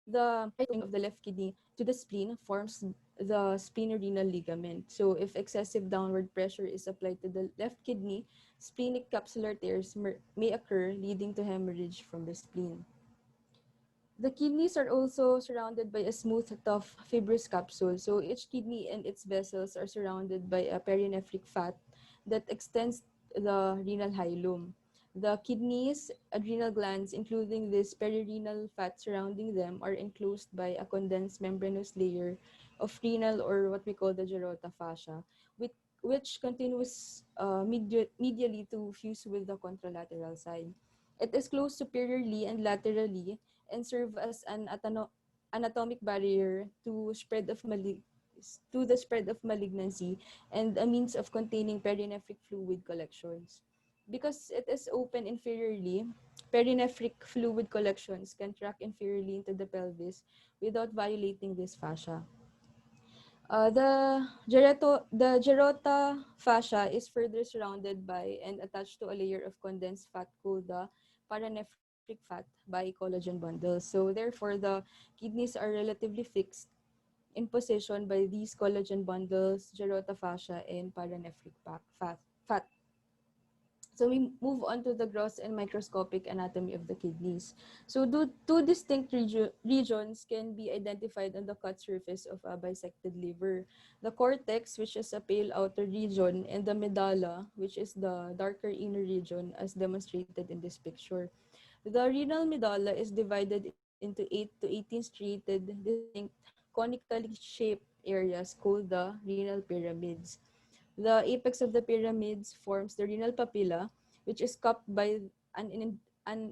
[SPEAKER 5] The right of the left kidney to the spleen forms the splenorenal ligament. So if excessive downward pressure is applied to the left kidney, splenic capsular tears may occur, leading to hemorrhage from the spleen. The kidneys are also surrounded by a smooth, tough, fibrous capsule. So each kidney and its vessels are surrounded by a perinephric fat that extends the renal hilum. The kidneys, adrenal glands, including this perirenal fat surrounding them, are enclosed by a condensed membranous layer of renal, or what we call the Gerota fascia, which continues medially to fuse with the contralateral side. It is closed superiorly and laterally and serve as an anatomic barrier to the spread of malignancy and a means of containing perinephric fluid collections. Because it is open inferiorly, perinephric fluid collections can track inferiorly into the pelvis without violating this fascia. The Gerota fascia is further surrounded by and attached to a layer of condensed fat called the paranephric fat by collagen bundles. So therefore, the kidneys are relatively fixed in position by these collagen bundles, Gerota fascia, and paranephric fat. So we move on to the gross and microscopic anatomy of the kidneys. So two distinct regions can be identified on the cut surface of a bisected liver. The cortex, which is a pale outer region, and the medulla, which is the darker inner region, as demonstrated in this picture. The renal medulla is divided into 8 to 18 striated, distinct, conically shaped areas called the renal pyramids. The apex of the pyramids forms the renal papilla, which is cupped by an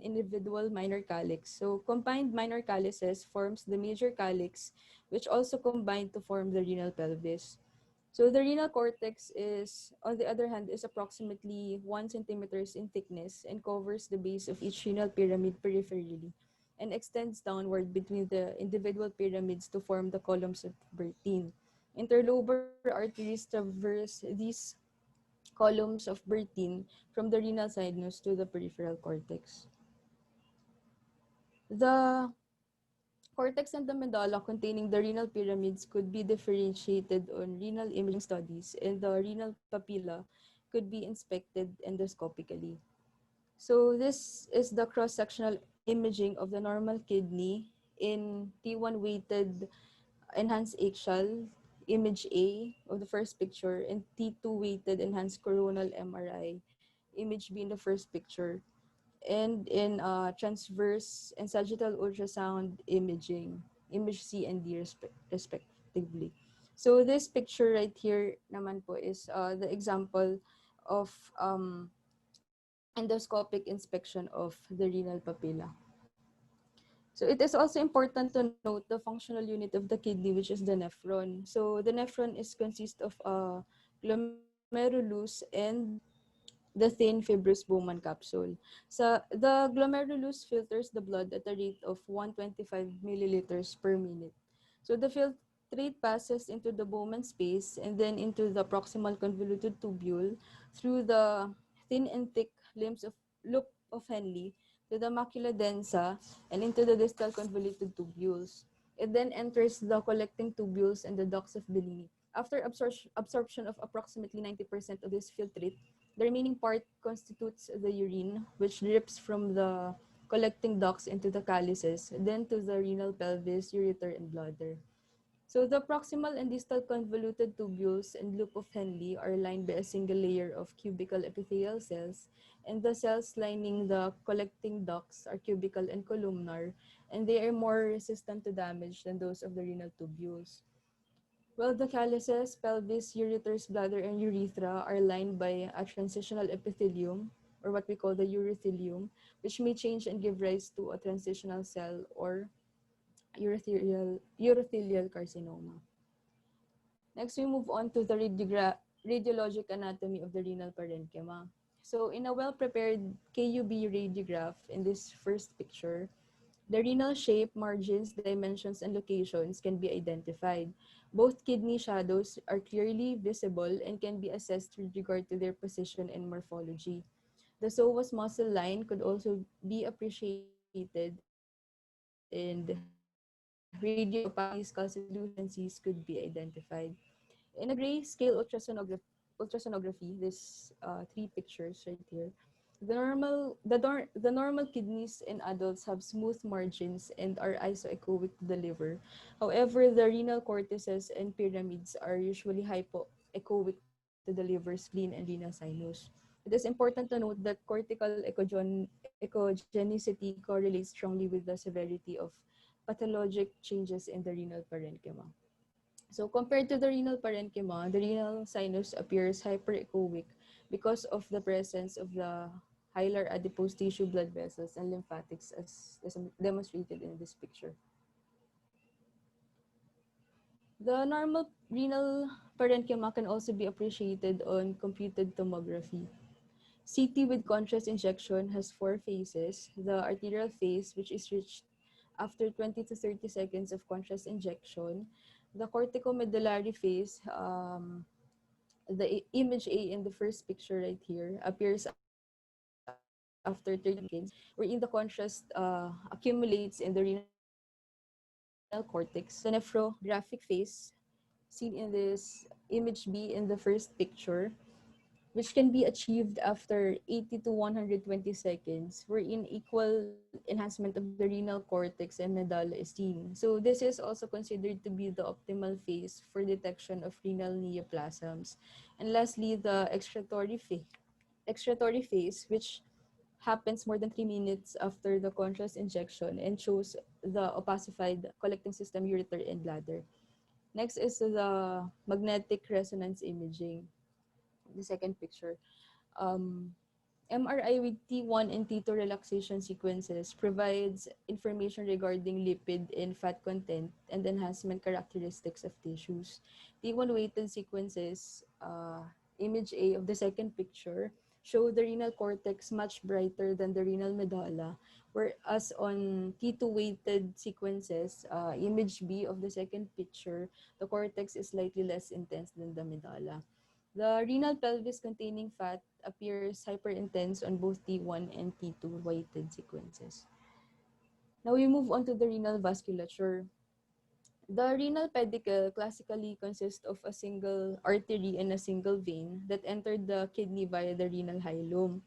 [SPEAKER 5] individual minor calyx. So combined minor calyces forms the major calyx, which also combine to form the renal pelvis. So the renal cortex is, on the other hand, is approximately 1 centimeters in thickness and covers the base of each renal pyramid peripherally and extends downward between the individual pyramids to form the columns of Bertin. Interlobar arteries traverse these columns of Bertin from the renal sinus to the peripheral cortex. The cortex and the medulla containing the renal pyramids could be differentiated on renal imaging studies, and the renal papilla could be inspected endoscopically. So this is the cross-sectional imaging of the normal kidney in T1 weighted enhanced eggshell, image A of the first picture, and T2 weighted enhanced coronal MRI, image B in the first picture, and in transverse and sagittal ultrasound imaging, image C and D respectively. So this picture right here naman po is the example of endoscopic inspection of the renal papilla. So it is also important to note the functional unit of the kidney, which is the nephron. So the nephron is consist of a glomerulus and the thin fibrous Bowman capsule. So the glomerulus filters the blood at a rate of 125 milliliters per minute. So the filtrate passes into the Bowman space and then into the proximal convoluted tubule through the thin and thick of Henle to the macula densa and into the distal convoluted tubules. It then enters the collecting tubules and the ducts of Bellini. After absorption of approximately 90% of this filtrate, the remaining part constitutes the urine, which drips from the collecting ducts into the calyces, then to the renal pelvis, ureter, and bladder. So the proximal and distal convoluted tubules and loop of Henle are lined by a single layer of cubical epithelial cells, and the cells lining the collecting ducts are cubical and columnar, and they are more resistant to damage than those of the renal tubules. Well, the calyces, pelvis, ureters, bladder, and urethra are lined by a transitional epithelium, or what we call the urothelium, which may change and give rise to a transitional cell or urothelial carcinoma. Next, we move on to the radiologic anatomy of the renal parenchyma. So in a well-prepared KUB radiograph in this first picture, the renal shape, margins, dimensions, and locations can be identified. Both kidney shadows are clearly visible and can be assessed with regard to their position and morphology. The psoas muscle line could also be appreciated, and radiographic opacities, calcilucencies could be identified. In a grayscale ultrasonography, this three pictures right here, the normal kidneys in adults have smooth margins and are isoechoic to the liver. However, the renal cortices and pyramids are usually hypoechoic to the liver, spleen, and renal sinus. It is important to note that cortical echogenicity correlates strongly with the severity of pathologic changes in the renal parenchyma. So compared to the renal parenchyma, the renal sinus appears hyperechoic because of the presence of the hilar adipose tissue blood vessels and lymphatics as demonstrated in this picture. The normal renal parenchyma can also be appreciated on computed tomography. CT with contrast injection has four phases. The arterial phase, which is reached after 20 to 30 seconds of contrast injection. The corticomedullary phase, the image A in the first picture right here, appears after 30 seconds, wherein the contrast accumulates in the renal cortex. The nephrographic phase, seen in this image B in the first picture, which can be achieved after 80 to 120 seconds, wherein equal enhancement of the renal cortex and medulla is seen. So this is also considered to be the optimal phase for detection of renal neoplasms. And lastly, the excretory phase, which happens more than 3 minutes after the contrast injection and shows the opacified collecting system, ureter, and bladder. Next is the magnetic resonance imaging, the second picture. Um, MRI with T1 and T2 relaxation sequences provides information regarding lipid and fat content and enhancement characteristics of tissues. T1 weighted sequences, image A of the second picture, show the renal cortex much brighter than the renal medulla, whereas on T2 weighted sequences, image B of the second picture, the cortex is slightly less intense than the medulla. The renal pelvis containing fat appears hyperintense on both T1 and T2 weighted sequences. Now we move on to the renal vasculature. The renal pedicle classically consists of a single artery and a single vein that entered the kidney via the renal hilum.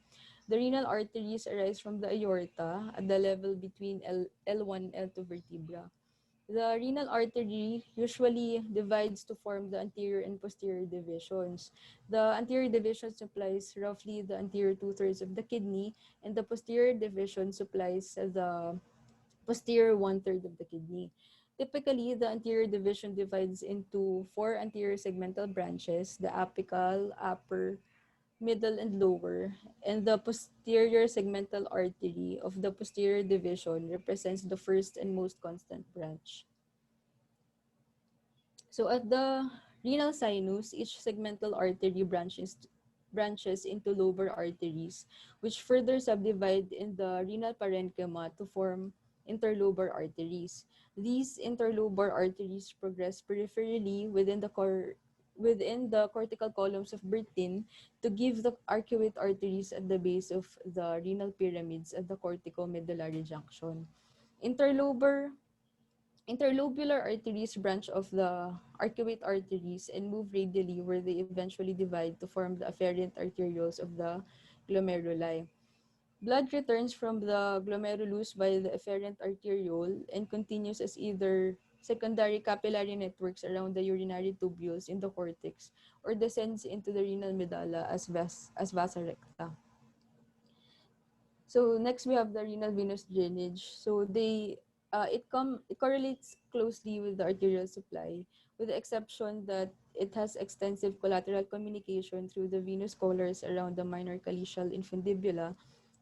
[SPEAKER 5] The renal arteries arise from the aorta at the level between L1 and L2 vertebra. The renal artery usually divides to form the anterior and posterior divisions. The anterior division supplies roughly the anterior two-thirds of the kidney, and the posterior division supplies the posterior one-third of the kidney. Typically, the anterior division divides into four anterior segmental branches: the apical, upper, middle, and lower, and the posterior segmental artery of the posterior division represents the first and most constant branch. So at the renal sinus, each segmental artery branches into lobar arteries, which further subdivide in the renal parenchyma to form interlobar arteries. These interlobar arteries progress peripherally within the cortical columns of Bertin to give the arcuate arteries at the base of the renal pyramids at the corticomedullary junction. Interlobar Interlobular arteries branch off the arcuate arteries and move radially where they eventually divide to form the afferent arterioles of the glomeruli. Blood returns from the glomerulus via the efferent arteriole and continues as either secondary capillary networks around the urinary tubules in the cortex or descends into the renal medulla as vasa recta. So next we have the renal venous drainage. So it correlates closely with the arterial supply, with the exception that it has extensive collateral communication through the venous collars around the minor calyceal infundibula,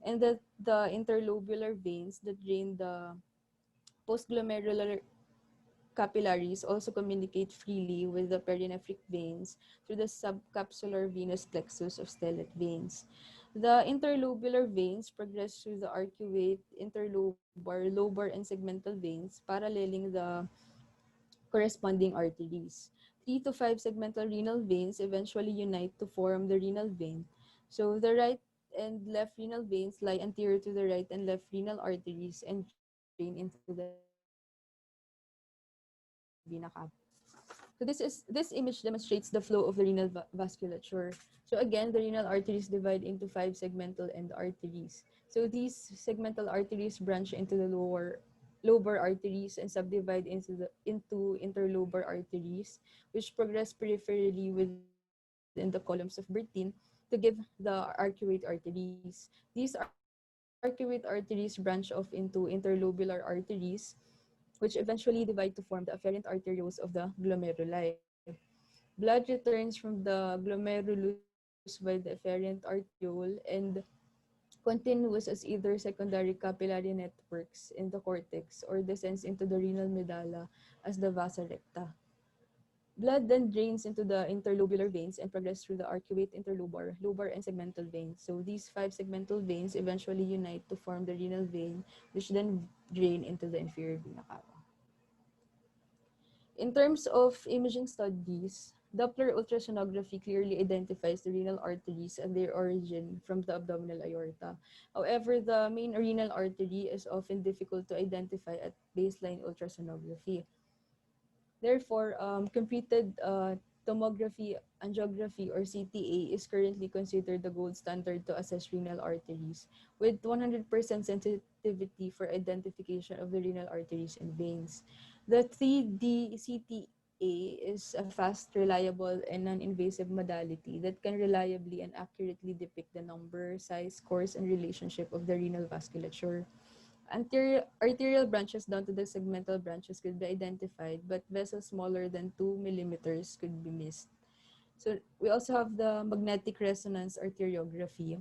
[SPEAKER 5] and that the interlobular veins that drain the postglomerular capillaries also communicate freely with the perinephric veins through the subcapsular venous plexus of stellate veins. The interlobular veins progress through the arcuate, interlobar, lobar, and segmental veins, paralleling the corresponding arteries. 3 to 5 segmental renal veins eventually unite to form the renal vein. So the right and left renal veins lie anterior to the right and left renal arteries and drain into the inferior vena cava. So this image demonstrates the flow of the renal vasculature. So again, the renal arteries divide into 5 segmental end arteries. So these segmental arteries branch into the lobar arteries and subdivide into interlobar arteries, which progress peripherally within the columns of Bertin to give the arcuate arteries. These arcuate arteries branch off into interlobular arteries, which eventually divide to form the afferent arterioles of the glomeruli. Blood returns from the glomerulus by the afferent arteriole and continues as either secondary capillary networks in the cortex or descends into the renal medulla as the vasa recta. Blood then drains into the interlobular veins and progress through the arcuate, interlobar, lobar, and segmental veins. So these 5 segmental veins eventually unite to form the renal vein, which then drain into the inferior vena cava. In terms of imaging studies, Doppler ultrasonography clearly identifies the renal arteries and their origin from the abdominal aorta. However, the main renal artery is often difficult to identify at baseline ultrasonography. Therefore, completed tomography, angiography, or CTA is currently considered the gold standard to assess renal arteries, with 100% sensitivity for identification of the renal arteries and veins. The 3D CTA is a fast, reliable, and non-invasive modality that can reliably and accurately depict the number, size, course, and relationship of the renal vasculature. Arterial branches down to the segmental branches could be identified, but vessels smaller than 2 millimeters could be missed. So we also have the magnetic resonance arteriography,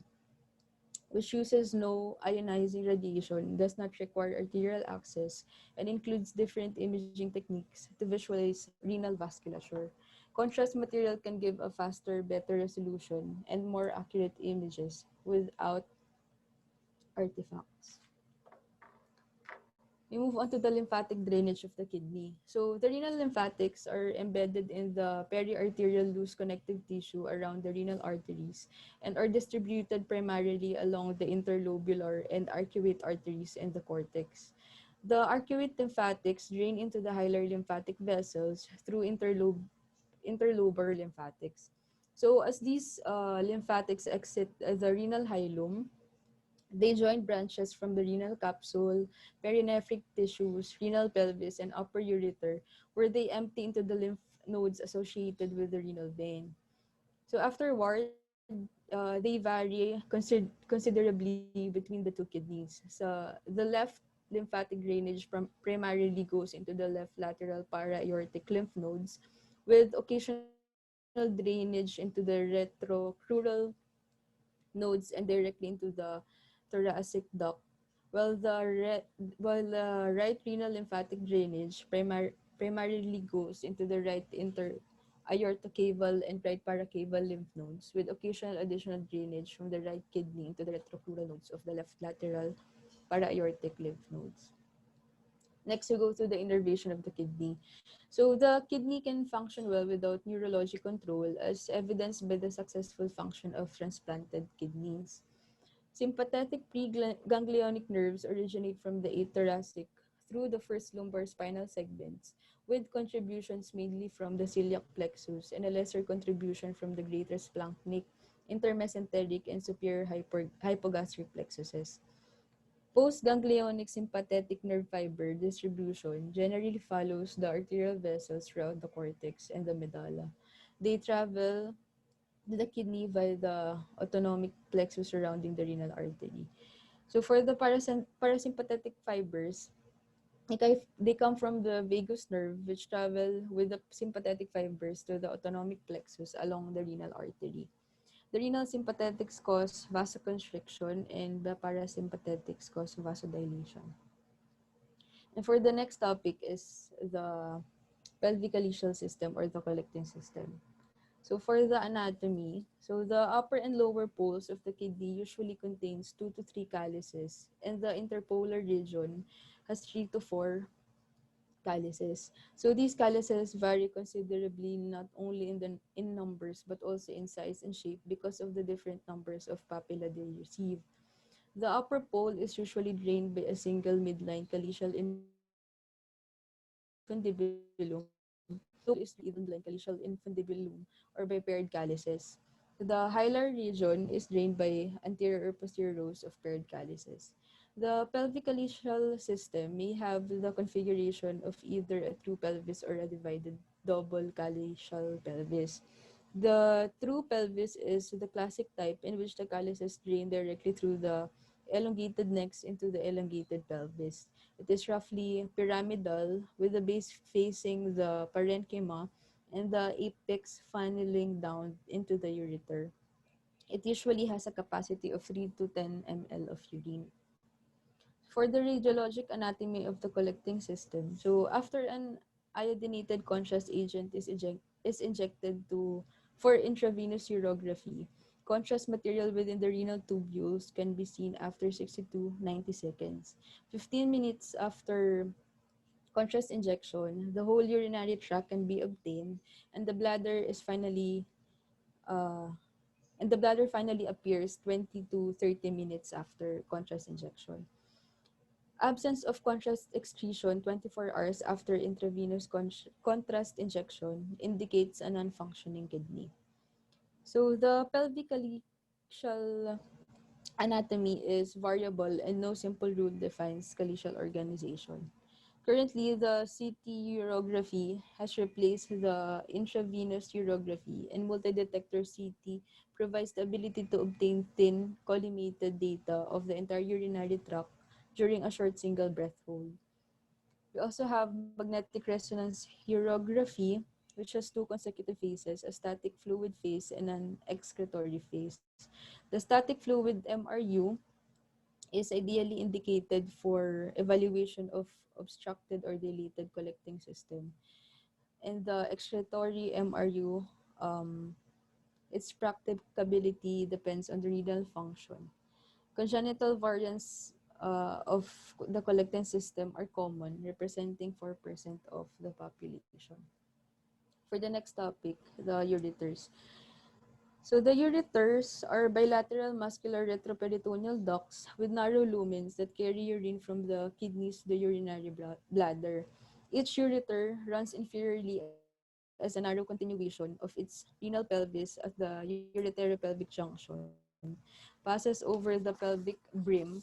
[SPEAKER 5] which uses no ionizing radiation, does not require arterial access, and includes different imaging techniques to visualize renal vasculature. Contrast material can give a faster, better resolution and more accurate images without artifacts. We move on to the lymphatic drainage of the kidney. So the renal lymphatics are embedded in the periarterial loose connective tissue around the renal arteries and are distributed primarily along the interlobular and arcuate arteries in the cortex. The arcuate lymphatics drain into the hilar lymphatic vessels through interlobar lymphatics. So as these lymphatics exit the renal hilum, they join branches from the renal capsule, perinephric tissues, renal pelvis, and upper ureter, where they empty into the lymph nodes associated with the renal vein. So afterward, they vary considerably between the two kidneys. So the left lymphatic drainage primarily goes into the left lateral para-aortic lymph nodes, with occasional drainage into the retrocrural nodes and directly into the thoracic duct, while the right renal lymphatic drainage primarily goes into the right aortocaval and right paracaval lymph nodes, with occasional additional drainage from the right kidney into the retrocrural nodes of the left lateral para-aortic lymph nodes. Next, we go to the innervation of the kidney. So the kidney can function well without neurologic control, as evidenced by the successful function of transplanted kidneys. Sympathetic preganglionic nerves originate from the thoracic through the first lumbar spinal segments, with contributions mainly from the celiac plexus and a lesser contribution from the greater splanchnic, intermesenteric, and superior hypogastric plexuses. Postganglionic sympathetic nerve fiber distribution generally follows the arterial vessels throughout the cortex and the medulla. They travel to the kidney via the autonomic plexus surrounding the renal artery. So for the parasympathetic fibers, they come from the vagus nerve, which travel with the sympathetic fibers to the autonomic plexus along the renal artery. The renal sympathetics cause vasoconstriction and the parasympathetics cause vasodilation. And for the next topic is the pelvic-calycial system or the collecting system. So for the anatomy, so the upper and lower poles of the kidney usually contains 2 to 3 calyces, and the interpolar region has 3 to 4 calyces. So these calyces vary considerably not only in numbers but also in size and shape because of the different numbers of papilla they receive. The upper pole is usually drained by a single midline calycial infundibulum. Is even blind calycial infundibulum or by paired calyces. The hilar region is drained by anterior or posterior rows of paired calyces. The pelvic calycial system may have the configuration of either a true pelvis or a divided double calycial pelvis. The true pelvis is the classic type in which the calyces drain directly through the elongated necks into the elongated pelvis. It is roughly pyramidal with the base facing the parenchyma and the apex funneling down into the ureter. It usually has a capacity of 3 to 10 ml of urine. For the radiologic anatomy of the collecting system, so after an iodinated contrast agent is injected for intravenous urography, contrast material within the renal tubules can be seen after 60 to 90 seconds. 15 minutes after contrast injection, the whole urinary tract can be obtained, and the bladder is uh, finally appears 20 to 30 minutes after contrast injection. Absence of contrast excretion 24 hours after intravenous contrast injection indicates a non-functioning kidney. So the pelvic-calycial anatomy is variable and no simple rule defines calycial organization. Currently, the CT urography has replaced the intravenous urography, and multi-detector CT provides the ability to obtain thin, collimated data of the entire urinary tract during a short single breath hold. We also have magnetic resonance urography, which has 2 consecutive phases, a static fluid phase and an excretory phase. The static fluid MRU is ideally indicated for evaluation of obstructed or dilated collecting system. And the excretory MRU, its practicability depends on the renal function. Congenital variants of the collecting system are common, representing 4% of the population. For the next topic, the ureters. So the ureters are bilateral muscular retroperitoneal ducts with narrow lumens that carry urine from the kidneys to the urinary bladder. Each ureter runs inferiorly as a narrow continuation of its renal pelvis at the ureteropelvic junction, passes over the pelvic brim,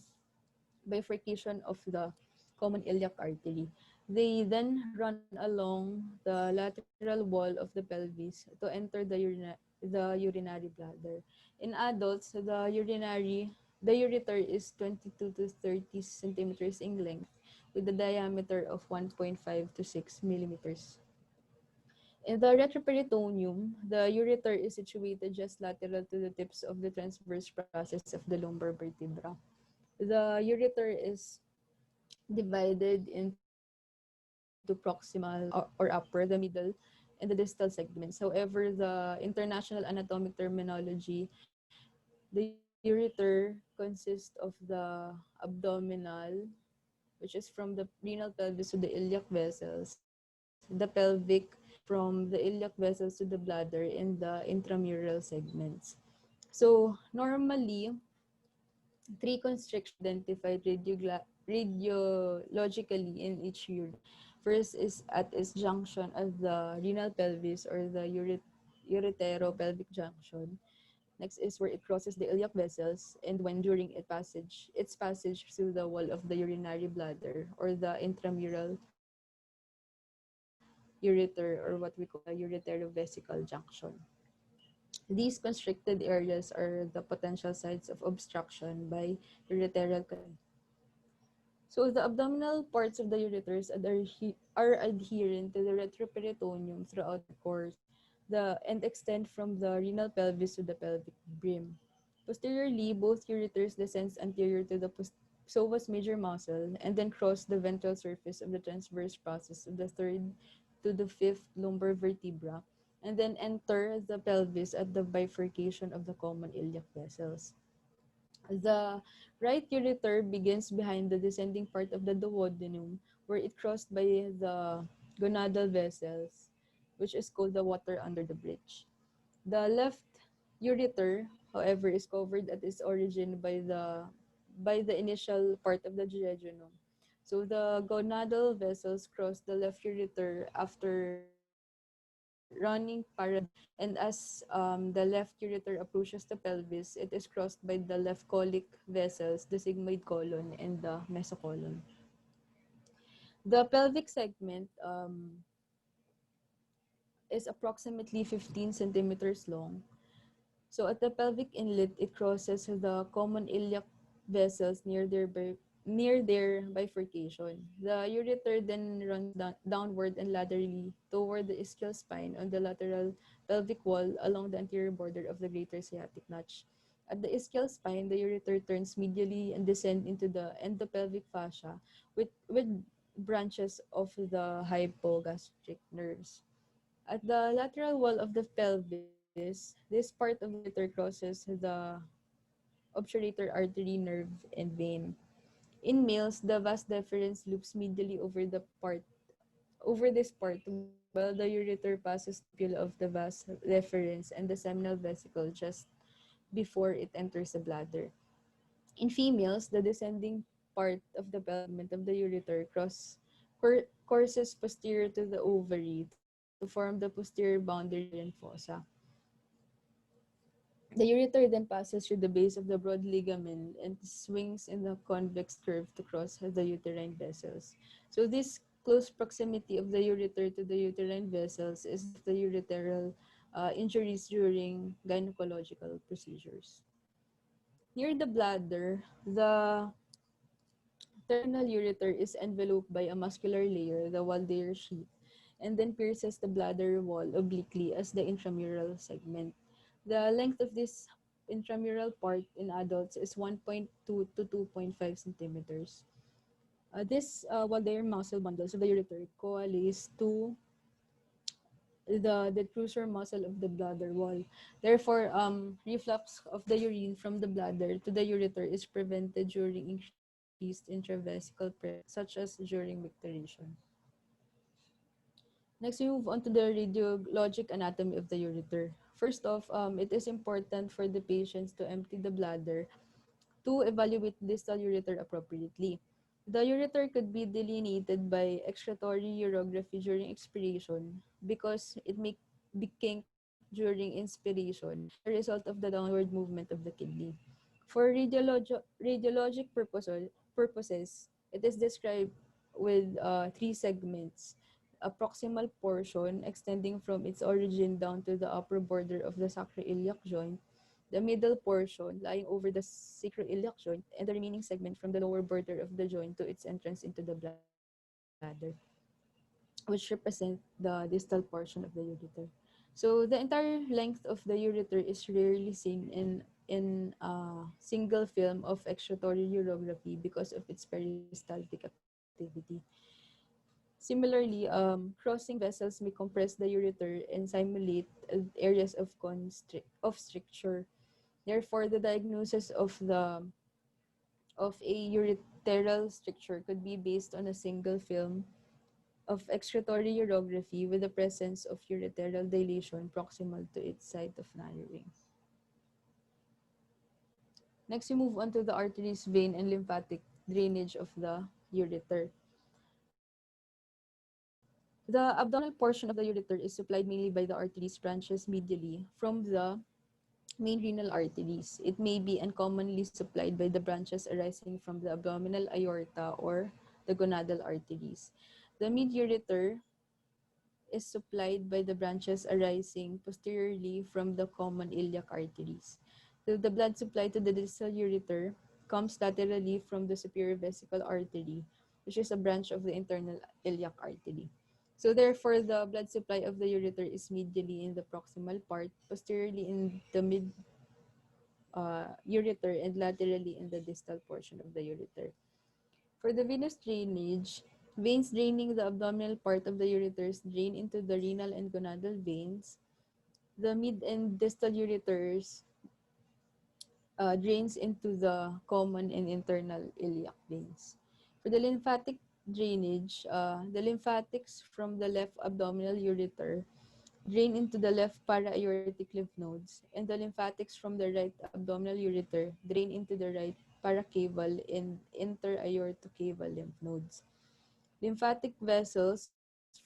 [SPEAKER 5] bifurcation of the common iliac artery. They then run along the lateral wall of the pelvis to enter the urinary bladder. In adults, the ureter is 22 to 30 centimeters in length with a diameter of 1.5 to 6 millimeters. In the retroperitoneum, the ureter is situated just lateral to the tips of the transverse process of the lumbar vertebra. The ureter is divided into proximal or upper, the middle, and the distal segments. However, the international anatomic terminology, the ureter consists of the abdominal, which is from the renal pelvis to the iliac vessels, the pelvic from the iliac vessels to the bladder in the intramural segments. So normally, three constrictions identified radiologically in each urine. First is at its junction at the renal pelvis or the uretero-pelvic junction. Next is where it crosses the iliac vessels and when during its passage through the wall of the urinary bladder or the intramural ureter or what we call the ureterovesical junction. These constricted areas are the potential sites of obstruction by ureteral canal. So the abdominal parts of the ureters are adherent to the retroperitoneum throughout the course and extend from the renal pelvis to the pelvic brim. Posteriorly, both ureters descends anterior to the psoas major muscle and then cross the ventral surface of the transverse process of the third to the fifth lumbar vertebra and then enter the pelvis at the bifurcation of the common iliac vessels. The right ureter begins behind the descending part of the duodenum, where it crossed by the gonadal vessels, which is called the water under the bridge. The left ureter, however, is covered at its origin by the initial part of the jejunum. So the gonadal vessels cross the left ureter after running parallel, and as the left ureter approaches the pelvis, it is crossed by the left colic vessels, the sigmoid colon, and the mesocolon. The pelvic segment is approximately 15 centimeters long. So at the pelvic inlet, it crosses the common iliac vessels near their bifurcation. The ureter then runs downward and laterally toward the ischial spine on the lateral pelvic wall along the anterior border of the greater sciatic notch. At the ischial spine, the ureter turns medially and descends into the endopelvic fascia with branches of the hypogastric nerves. At the lateral wall of the pelvis, this part of the ureter crosses the obturator artery, nerve, and vein. In males, the vas deferens loops medially over this part while the ureter passes the ampulla of the vas deferens and the seminal vesicle just before it enters the bladder. In females, the descending part of the pelvic segment of the ureter courses posterior to the ovary to form the posterior boundary of the uterine fossa. The ureter then passes through the base of the broad ligament and swings in the convex curve to cross the uterine vessels. So this close proximity of the ureter to the uterine vessels is one of the ureteral injuries during gynecological procedures. Near the bladder, the terminal ureter is enveloped by a muscular layer, the Waldeyer sheath, and then pierces the bladder wall obliquely as the intramural segment. The length of this intramural part in adults is 1.2 to 2.5 centimeters. This Waldeyer muscle bundles of the ureter coalesce to the detrusor muscle of the bladder wall. Therefore, reflux of the urine from the bladder to the ureter is prevented during increased intravesical pressure, such as during micturition. Next, we move on to the radiologic anatomy of the ureter. First off, it is important for the patients to empty the bladder to evaluate distal ureter appropriately. The ureter could be delineated by excretory urography during expiration because it may be kinked during inspiration as a result of the downward movement of the kidney. For radiologic purposes, it is described with three segments: a proximal portion extending from its origin down to the upper border of the sacroiliac joint, the middle portion lying over the sacroiliac joint, and the remaining segment from the lower border of the joint to its entrance into the bladder, which represent the distal portion of the ureter. So the entire length of the ureter is rarely seen in a single film of excretory urography because of its peristaltic activity. Similarly, crossing vessels may compress the ureter and simulate areas of stricture. Therefore, the diagnosis of ureteral stricture could be based on a single film of excretory urography with the presence of ureteral dilation proximal to its site of narrowing. Next, we move on to the arteries, vein, and lymphatic drainage of the ureter. The abdominal portion of the ureter is supplied mainly by the arteries branches medially from the main renal arteries. It may be uncommonly supplied by the branches arising from the abdominal aorta or the gonadal arteries. The mid-ureter is supplied by the branches arising posteriorly from the common iliac arteries. So the blood supply to the distal ureter comes laterally from the superior vesical artery, which is a branch of the internal iliac artery. So therefore, the blood supply of the ureter is medially in the proximal part, posteriorly in the mid ureter, and laterally in the distal portion of the ureter. For the venous drainage, veins draining the abdominal part of the ureters drain into the renal and gonadal veins. The mid and distal ureters drains into the common and internal iliac veins. For the lymphatic drainage, the lymphatics from the left abdominal ureter drain into the left para-aortic lymph nodes, and the lymphatics from the right abdominal ureter drain into the right paracaval and inter-aortocaval lymph nodes. Lymphatic vessels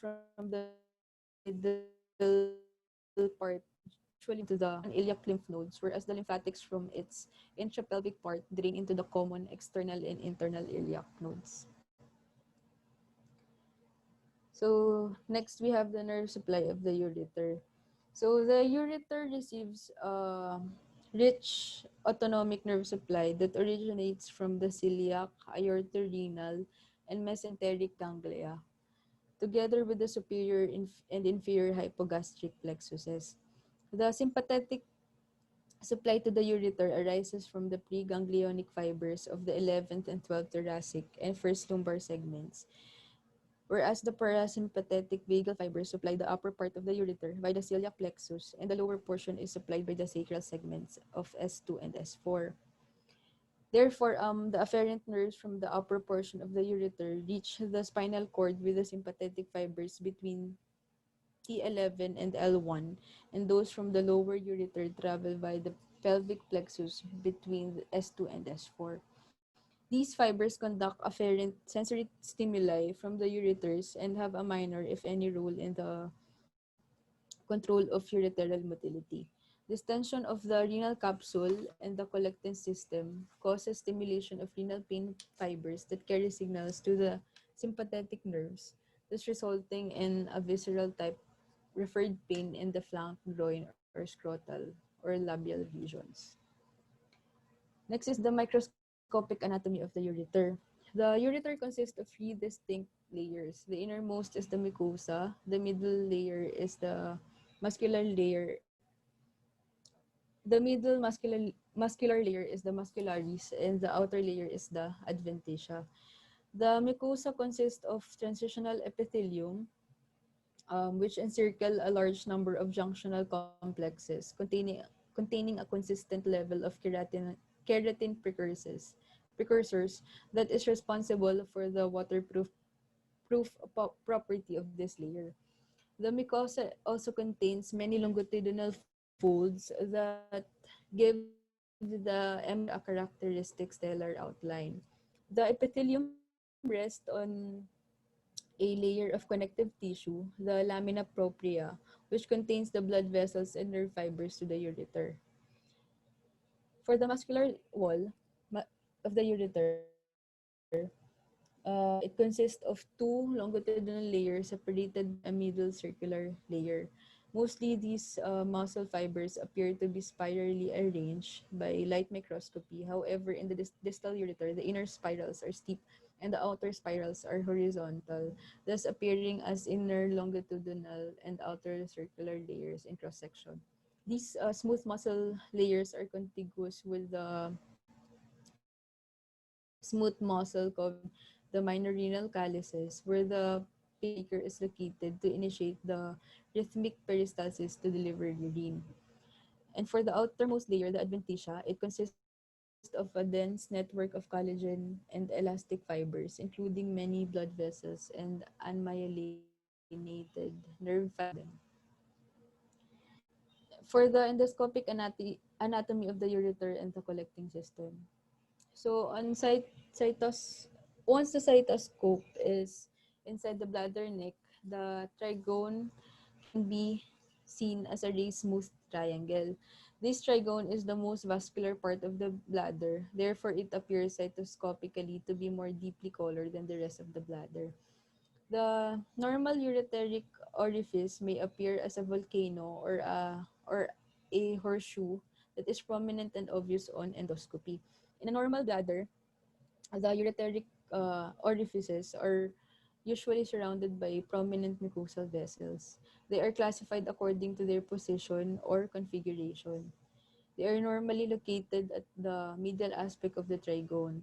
[SPEAKER 5] from the middle part usually drain into the non-iliac lymph nodes, whereas the lymphatics from its intrapelvic part drain into the common external and internal iliac nodes. So next we have the nerve supply of the ureter. So the ureter receives rich autonomic nerve supply that originates from the celiac, aortorenal, and mesenteric ganglia, together with the superior and inferior hypogastric plexuses. The sympathetic supply to the ureter arises from the preganglionic fibers of the 11th and 12th thoracic and first lumbar segments, whereas the parasympathetic vagal fibers supply the upper part of the ureter by the celiac plexus, and the lower portion is supplied by the sacral segments of S2 and S4. Therefore, the afferent nerves from the upper portion of the ureter reach the spinal cord with the sympathetic fibers between T11 and L1, and those from the lower ureter travel by the pelvic plexus between S2 and S4. These fibers conduct afferent sensory stimuli from the ureters and have a minor, if any, role in the control of ureteral motility. Distension of the renal capsule and the collectin system causes stimulation of renal pain fibers that carry signals to the sympathetic nerves, thus resulting in a visceral type referred pain in the flank, groin, or scrotal or labial regions. Next is the microscopic anatomy of the ureter. The ureter consists of three distinct layers. The innermost is the mucosa, the middle layer is the muscular layer, the middle muscular layer is the muscularis, and the outer layer is the adventitia. The mucosa consists of transitional epithelium, which encircle a large number of junctional complexes containing a consistent level of keratin precursors that is responsible for the waterproof property of this layer. The mucosa also contains many longitudinal folds that give the embryo a characteristic stellar outline. The epithelium rests on a layer of connective tissue, the lamina propria, which contains the blood vessels and nerve fibers to the ureter. For the muscular wall of the ureter, it consists of two longitudinal layers separated by a middle circular layer. Mostly, these muscle fibers appear to be spirally arranged by light microscopy. However, in the distal ureter, the inner spirals are steep and the outer spirals are horizontal, thus appearing as inner longitudinal and outer circular layers in cross-section. These smooth muscle layers are contiguous with the smooth muscle covering the minor renal calyces, where the pacemaker is located to initiate the rhythmic peristalsis to deliver urine. And for the outermost layer, the adventitia, it consists of of a dense network of collagen and elastic fibers, including many blood vessels and unmyelinated nerve fibers. For the endoscopic anatomy of the ureter and the collecting system. So once the cytoscope is inside the bladder neck, the trigone can be seen as a raised smooth triangle. This trigone is the most vascular part of the bladder. Therefore, it appears cytoscopically to be more deeply colored than the rest of the bladder. The normal ureteric orifice may appear as a volcano or a horseshoe that is prominent and obvious on endoscopy. In a normal bladder, the ureteric orifices are usually surrounded by prominent mucosal vessels. They are classified according to their position or configuration. They are normally located at the medial aspect of the trigone.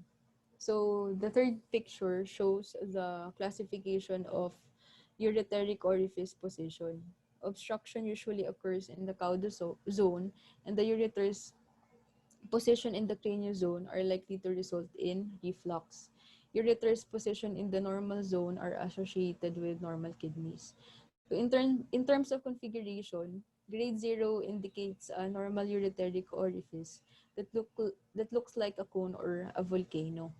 [SPEAKER 5] So the third picture shows the classification of ureteric orifice position. Obstruction usually occurs in the caudal zone, and the ureters position in the cranial zone are likely to result in reflux. Ureters position in the normal zone are associated with normal kidneys. So in terms of configuration, grade 0 indicates a normal ureteric orifice that looks like a cone or a volcano.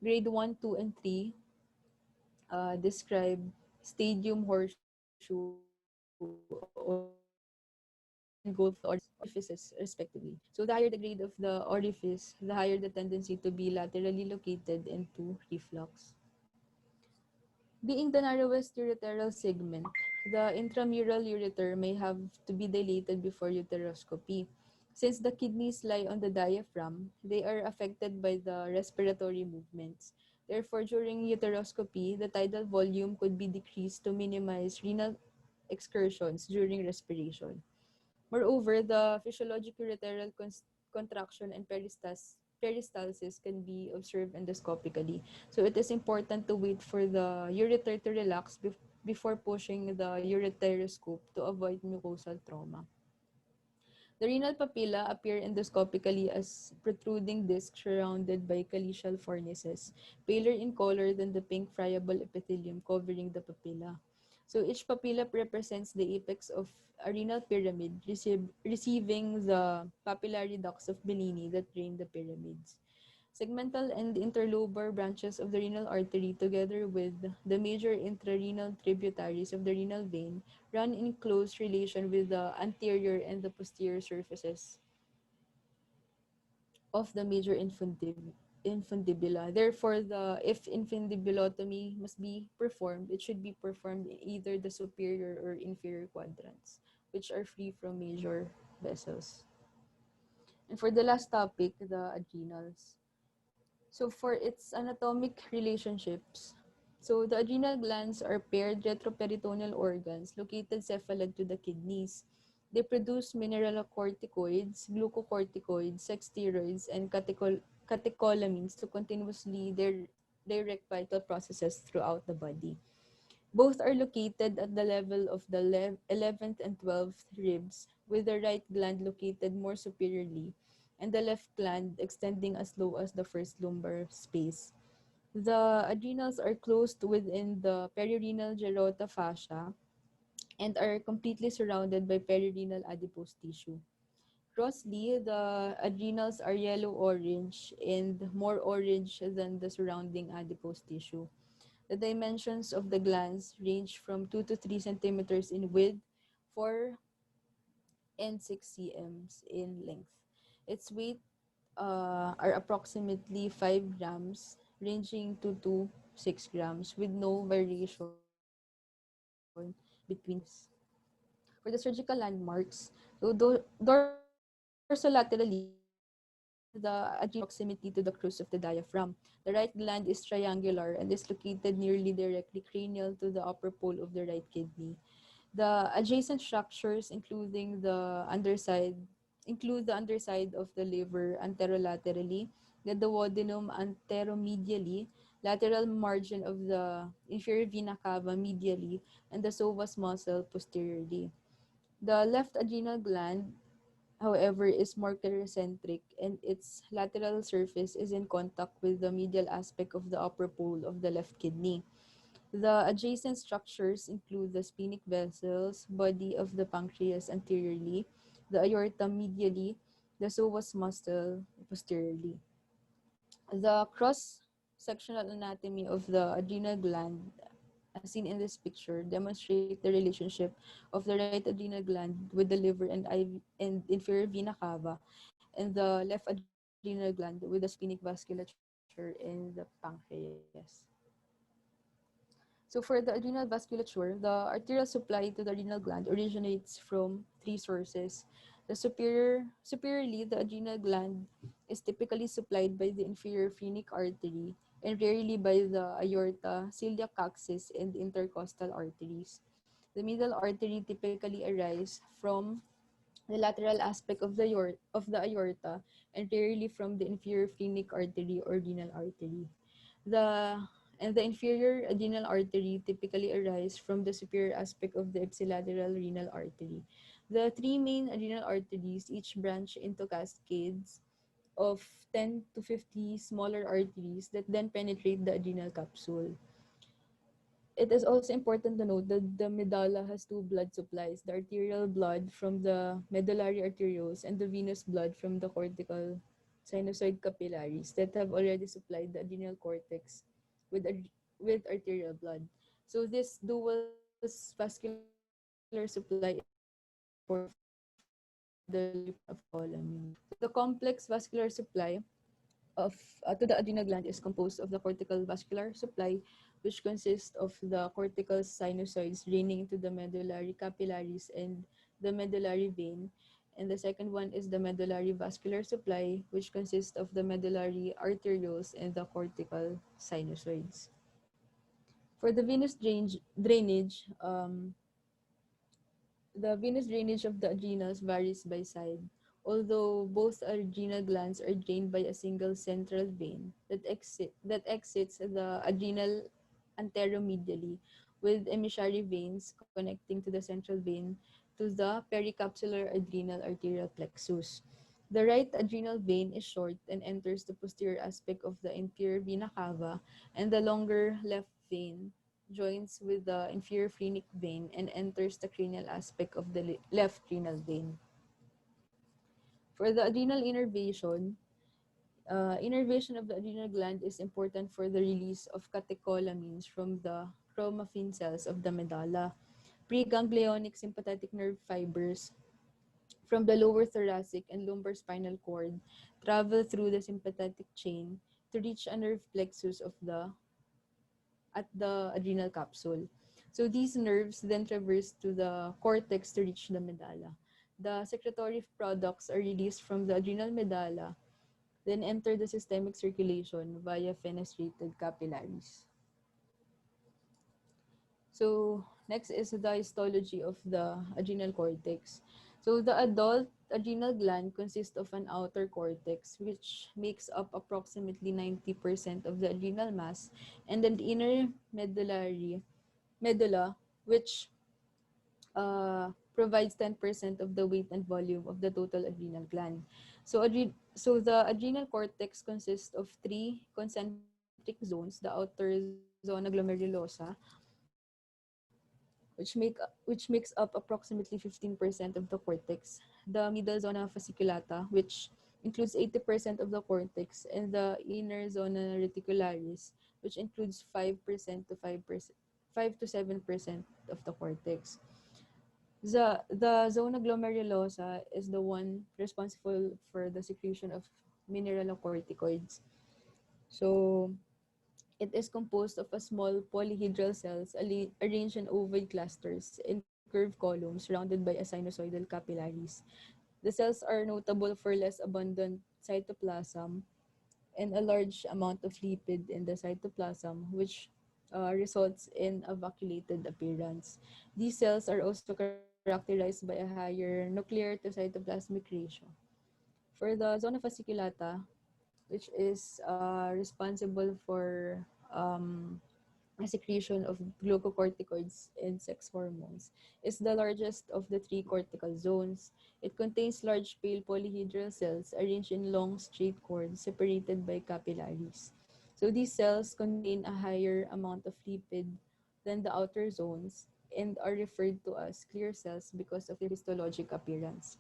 [SPEAKER 5] Grade 1, 2, and 3 describe stadium horseshoe or engulfed orifices, respectively. So the higher the grade of the orifice, the higher the tendency to be laterally located and to reflux. Being the narrowest ureteral segment, the intramural ureter may have to be dilated before uteroscopy. Since the kidneys lie on the diaphragm, they are affected by the respiratory movements. Therefore, during uteroscopy, the tidal volume could be decreased to minimize renal excursions during respiration. Moreover, the physiologic ureteral contraction and peristalsis can be observed endoscopically. So it is important to wait for the ureter to relax before pushing the ureteroscope to avoid mucosal trauma. The renal papilla appear endoscopically as protruding discs surrounded by calycial fornices, paler in color than the pink friable epithelium covering the papilla. So each papilla represents the apex of a renal pyramid, receiving the papillary ducts of Bellini that drain the pyramids. Segmental and interlobar branches of the renal artery, together with the major intrarenal tributaries of the renal vein, run in close relation with the anterior and the posterior surfaces of the major infundibula. Therefore, if infundibulotomy must be performed, it should be performed in either the superior or inferior quadrants, which are free from major vessels. And for the last topic, the adrenals. So for its anatomic relationships, so the adrenal glands are paired retroperitoneal organs located cephalad to the kidneys. They produce mineralocorticoids, glucocorticoids, sexteroids, and catecholamines to continuously direct vital processes throughout the body. Both are located at the level of the 11th and 12th ribs, with the right gland located more superiorly and the left gland extending as low as the first lumbar space. The adrenals are closed within the perirenal Gerota fascia and are completely surrounded by perirenal adipose tissue. Grossly, the adrenals are yellow-orange and more orange than the surrounding adipose tissue. The dimensions of the glands range from 2 to 3 centimeters in width, 4 and 6 cms in length. Its weight are approximately 5 grams, ranging 2 to 6 grams, with no variation between grams. For the surgical landmarks, so dorsolaterally, the adrenal proximity to the crus of the diaphragm. The right gland is triangular and is located nearly directly cranial to the upper pole of the right kidney. The adjacent structures, include the underside of the liver anterolaterally, the duodenum anteromedially, lateral margin of the inferior vena cava medially, and the psoas muscle posteriorly. The left adrenal gland however, is more clerocentric, and its lateral surface is in contact with the medial aspect of the upper pole of the left kidney. The adjacent structures include the splenic vessels, body of the pancreas anteriorly, the aorta medially, the psoas muscle posteriorly. The cross-sectional anatomy of the adrenal gland, as seen in this picture, demonstrate the relationship of the right adrenal gland with the liver and inferior vena cava, and the left adrenal gland with the splenic vasculature in the pancreas. So for the adrenal vasculature, the arterial supply to the adrenal gland originates from three sources. Superiorly, the adrenal gland is typically supplied by the inferior phrenic artery and rarely by the aorta, celiac axis, and intercostal arteries. The middle artery typically arises from the lateral aspect of the aorta and rarely from the inferior phrenic artery or renal artery. The the inferior adrenal artery typically arise from the superior aspect of the ipsilateral renal artery. The three main adrenal arteries each branch into cascades of 10 to 50 smaller arteries that then penetrate the adrenal capsule. It is also important to note that the medulla has two blood supplies, the arterial blood from the medullary arterioles and the venous blood from the cortical sinusoid capillaries that have already supplied the adrenal cortex with, with arterial blood. So this dual vascular supply is especially important for the lubrication of the catecholamines. So the complex vascular supply of to the adrenal gland is composed of the cortical vascular supply, which consists of the cortical sinusoids draining into the medullary capillaries and the medullary vein. And the second one is the medullary vascular supply, which consists of the medullary arterioles and the cortical sinusoids. For the drainage, the venous drainage of the adrenals varies by side, although both adrenal glands are drained by a single central vein that exits the adrenal anteromedially, with emissary veins connecting to the central vein to the pericapsular adrenal arterial plexus. The right adrenal vein is short and enters the posterior aspect of the inferior vena cava, and the longer left vein joins with the inferior phrenic vein and enters the cranial aspect of the left renal vein. For the adrenal innervation of the adrenal gland is important for the release of catecholamines from the chromaffin cells of the medulla. Preganglionic sympathetic nerve fibers from the lower thoracic and lumbar spinal cord travel through the sympathetic chain to reach a nerve plexus of the at the adrenal capsule. So these nerves then traverse to the cortex to reach the medulla. The secretory products are released from the adrenal medulla, then enter the systemic circulation via fenestrated capillaries. So next is the histology of the adrenal cortex. So the adult adrenal gland consists of an outer cortex, which makes up approximately 90% of the adrenal mass, and an inner medulla, which provides 10% of the weight and volume of the total adrenal gland. So the adrenal cortex consists of three concentric zones: the outer zona glomerulosa, which makes up approximately 15% of the cortex; the middle zona fasciculata, which includes 80% of the cortex; and the inner zona reticularis, which includes 5 to 7% of the cortex. The zona glomerulosa is the one responsible for the secretion of mineralocorticoids. So it is composed of a small polyhedral cells arranged in ovoid clusters in curved columns surrounded by a sinusoidal capillaries. The cells are notable for less abundant cytoplasm and a large amount of lipid in the cytoplasm, which results in a vacuolated appearance. These cells are also characterized by a higher nuclear to cytoplasmic ratio. For the zona fasciculata, which is responsible for secretion of glucocorticoids and sex hormones, is the largest of the three cortical zones. It contains large pale polyhedral cells arranged in long straight cords separated by capillaries. So these cells contain a higher amount of lipid than the outer zones and are referred to as clear cells because of their histologic appearance.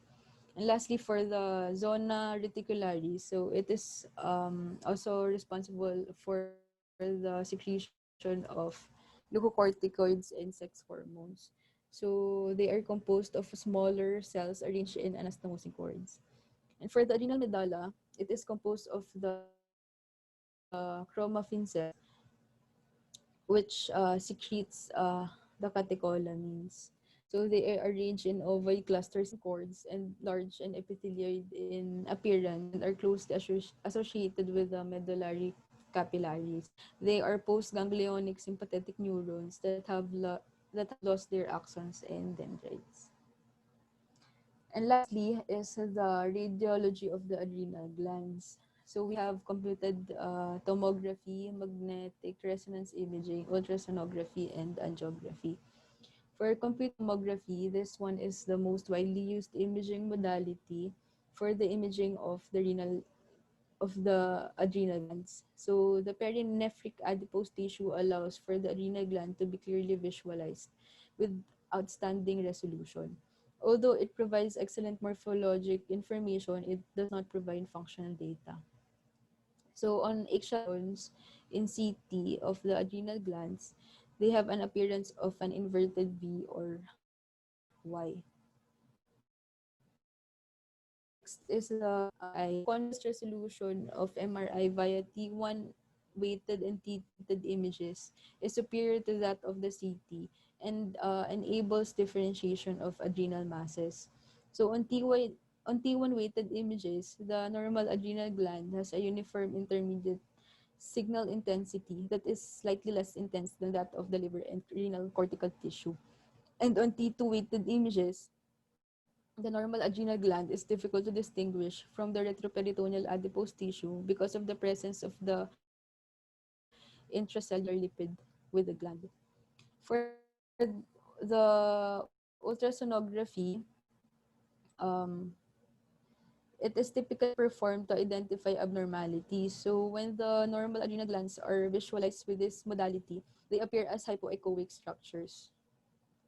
[SPEAKER 5] And lastly, for the zona reticularis, so it is also responsible for the secretion of glucocorticoids and sex hormones. So they are composed of smaller cells arranged in anastomosing cords. And for the adrenal medulla, it is composed of the chromaffin cells, which secretes the catecholamines. So they are arranged in ovoid clusters in cords and large and epithelioid in appearance and are closely associated with the medullary capillaries. They are postganglionic sympathetic neurons that have lost their axons and dendrites. And lastly is the radiology of the adrenal glands. So we have computed tomography, magnetic resonance imaging, ultrasonography, and angiography. For computed tomography, this one is the most widely used imaging modality for the imaging of the adrenal glands. So the perinephric adipose tissue allows for the adrenal gland to be clearly visualized with outstanding resolution. Although it provides excellent morphologic information, it does not provide functional data. So on eggshell in CT of the adrenal glands, they have an appearance of an inverted V or Y. Next is the MRI. The contrast resolution of MRI via T1 weighted and T2 images is superior to that of the CT and enables differentiation of adrenal masses. So on T1 weighted images, the normal adrenal gland has a uniform intermediate signal intensity that is slightly less intense than that of the liver and renal cortical tissue. And on T2 weighted images, the normal adrenal gland is difficult to distinguish from the retroperitoneal adipose tissue because of the presence of the intracellular lipid with the gland. For the ultrasonography, um, it is typically performed to identify abnormalities. So when the normal adrenal glands are visualized with this modality, they appear as hypoechoic structures,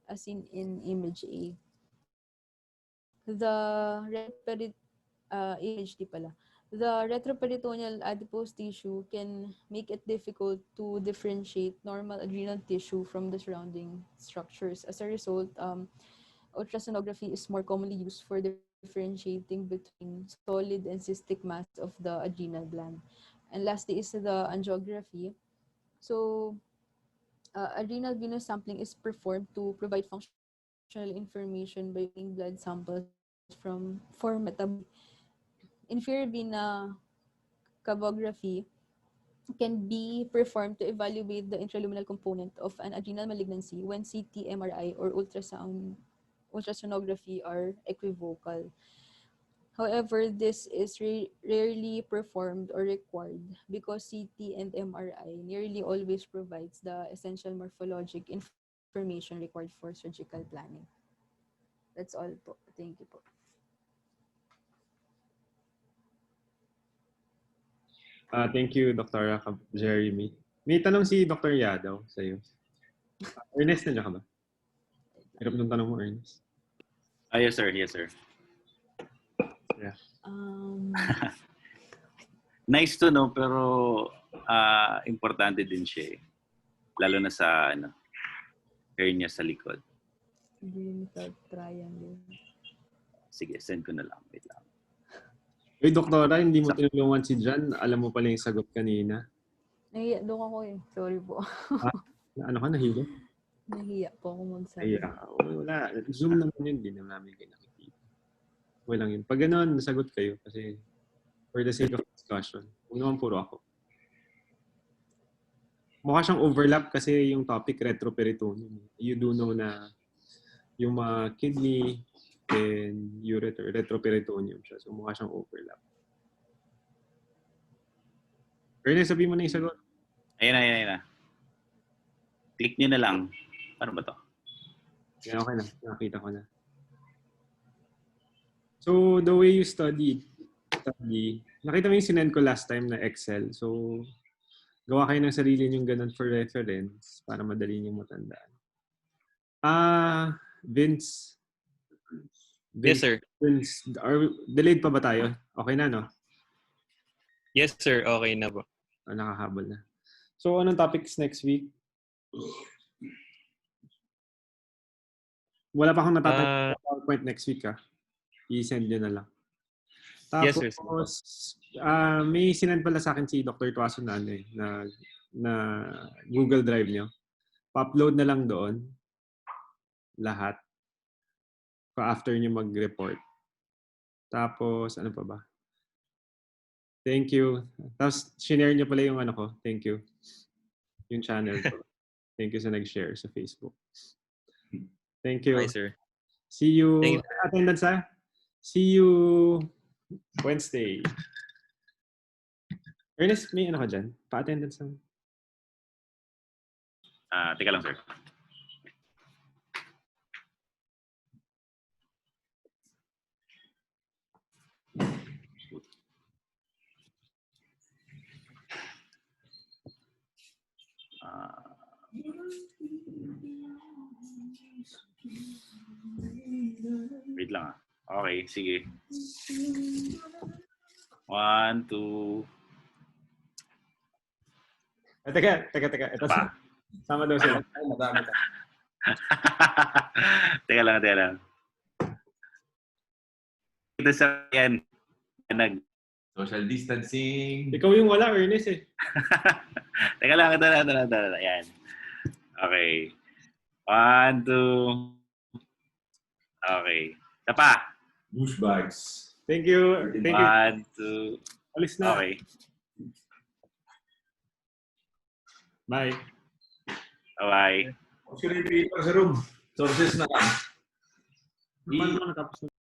[SPEAKER 5] as seen in image A. Image D pala. The retroperitoneal adipose tissue can make it difficult to differentiate normal adrenal tissue from the surrounding structures. As a result, ultrasonography is more commonly used for differentiating between solid and cystic masses of the adrenal gland. And lastly is the angiography. So, adrenal venous sampling is performed to provide functional information by obtaining blood samples for metabolism. Inferior vena cabography can be performed to evaluate the intraluminal component of an adrenal malignancy when CT, MRI, or ultrasonography are equivocal. However, this is rarely performed or required because CT and MRI nearly always provides the essential morphologic information required for surgical planning. That's all po. Thank you po.
[SPEAKER 3] Thank you, Dr. Jeremy. May tanong si Dr. Yadaw sa'yo. Ernest, nandiyan ka ba? Hirap ng tanong mo, Ernest.
[SPEAKER 6] Yes, sir. Yes, sir.
[SPEAKER 3] Yeah.
[SPEAKER 6] Nice to know, pero importante din siya eh. Lalo na sa hernia sa likod.
[SPEAKER 5] Lymphatic triangle.
[SPEAKER 6] Sige, send ko na lang. Wait lang.
[SPEAKER 3] Uy, Doktora, hindi mo tinulungan si John. Alam mo pala yung sagot kanina.
[SPEAKER 5] Nahiya doon ako eh. Sorry po.
[SPEAKER 3] Ano ka, nahilo?
[SPEAKER 5] Nahiya po ako magsabi.
[SPEAKER 3] Wala. Zoom naman yun. Hindi naman namin kayo nakikita. Walang yun. Pag gano'n, nasagot kayo kasi for the sake of discussion. Huwag naman puro ako. Mukha siyang overlap kasi yung topic retroperitoneum. You do know na yung mga kidney and ureter, retroperitoneum siya. So mukha siyang overlap. Ernest, sabihin mo na yung sagot.
[SPEAKER 6] Ayun na. Click nyo na lang. Paano ba to?
[SPEAKER 3] Yeah, okay na. Nakita ko na. So, the way you study, nakita mo yung sinend ko last time na Excel. So, gawa kayo ng sarili niyong ganun for reference para madali niyong matandaan. Vince.
[SPEAKER 7] Yes, sir.
[SPEAKER 3] Vince, delayed pa ba tayo? Okay na, no?
[SPEAKER 7] Yes, sir. Okay na po.
[SPEAKER 3] Nakahabol na. So, anong topics next week? Wala pa akong natatanggap sa PowerPoint next week, ha? I-send nyo na lang. Tapos,
[SPEAKER 7] Yes, sir.
[SPEAKER 3] may sinend pala sa akin si Dr. Tuaso na, na Google Drive nyo. Pa-upload na lang doon. Lahat. Pa-after nyo mag-report. Tapos, ano pa ba? Thank you. Tapos, shinare nyo pala yung ano ko. Thank you. Yung channel ko. Thank you sa nag-share sa Facebook. Thank you.
[SPEAKER 7] Hi, sir.
[SPEAKER 3] See you.
[SPEAKER 7] Thank you.
[SPEAKER 3] Attendance, ha? See you Wednesday. Ernest, may ano ka dyan? Pa-attendance lang.
[SPEAKER 6] Teka lang, sir. Wait lang, Okay, sige. 1, 2.
[SPEAKER 3] Teka. Ito
[SPEAKER 6] Pa.
[SPEAKER 3] sama daw sila.
[SPEAKER 4] Madami ka.
[SPEAKER 6] Teka lang. Ito sa yan.
[SPEAKER 4] Social distancing.
[SPEAKER 3] Ikaw yung wala, Ernest eh.
[SPEAKER 6] Teka lang, ito na. Yan. Okay. 1, 2. Okay. Isa pa.
[SPEAKER 4] Bush bags.
[SPEAKER 3] Thank you.
[SPEAKER 6] 1, 2.
[SPEAKER 3] Alis na.
[SPEAKER 6] Okay.
[SPEAKER 3] Bye.
[SPEAKER 6] Bye-bye.
[SPEAKER 4] Actually, sa room. Sources na lang.
[SPEAKER 3] Paano natapos na?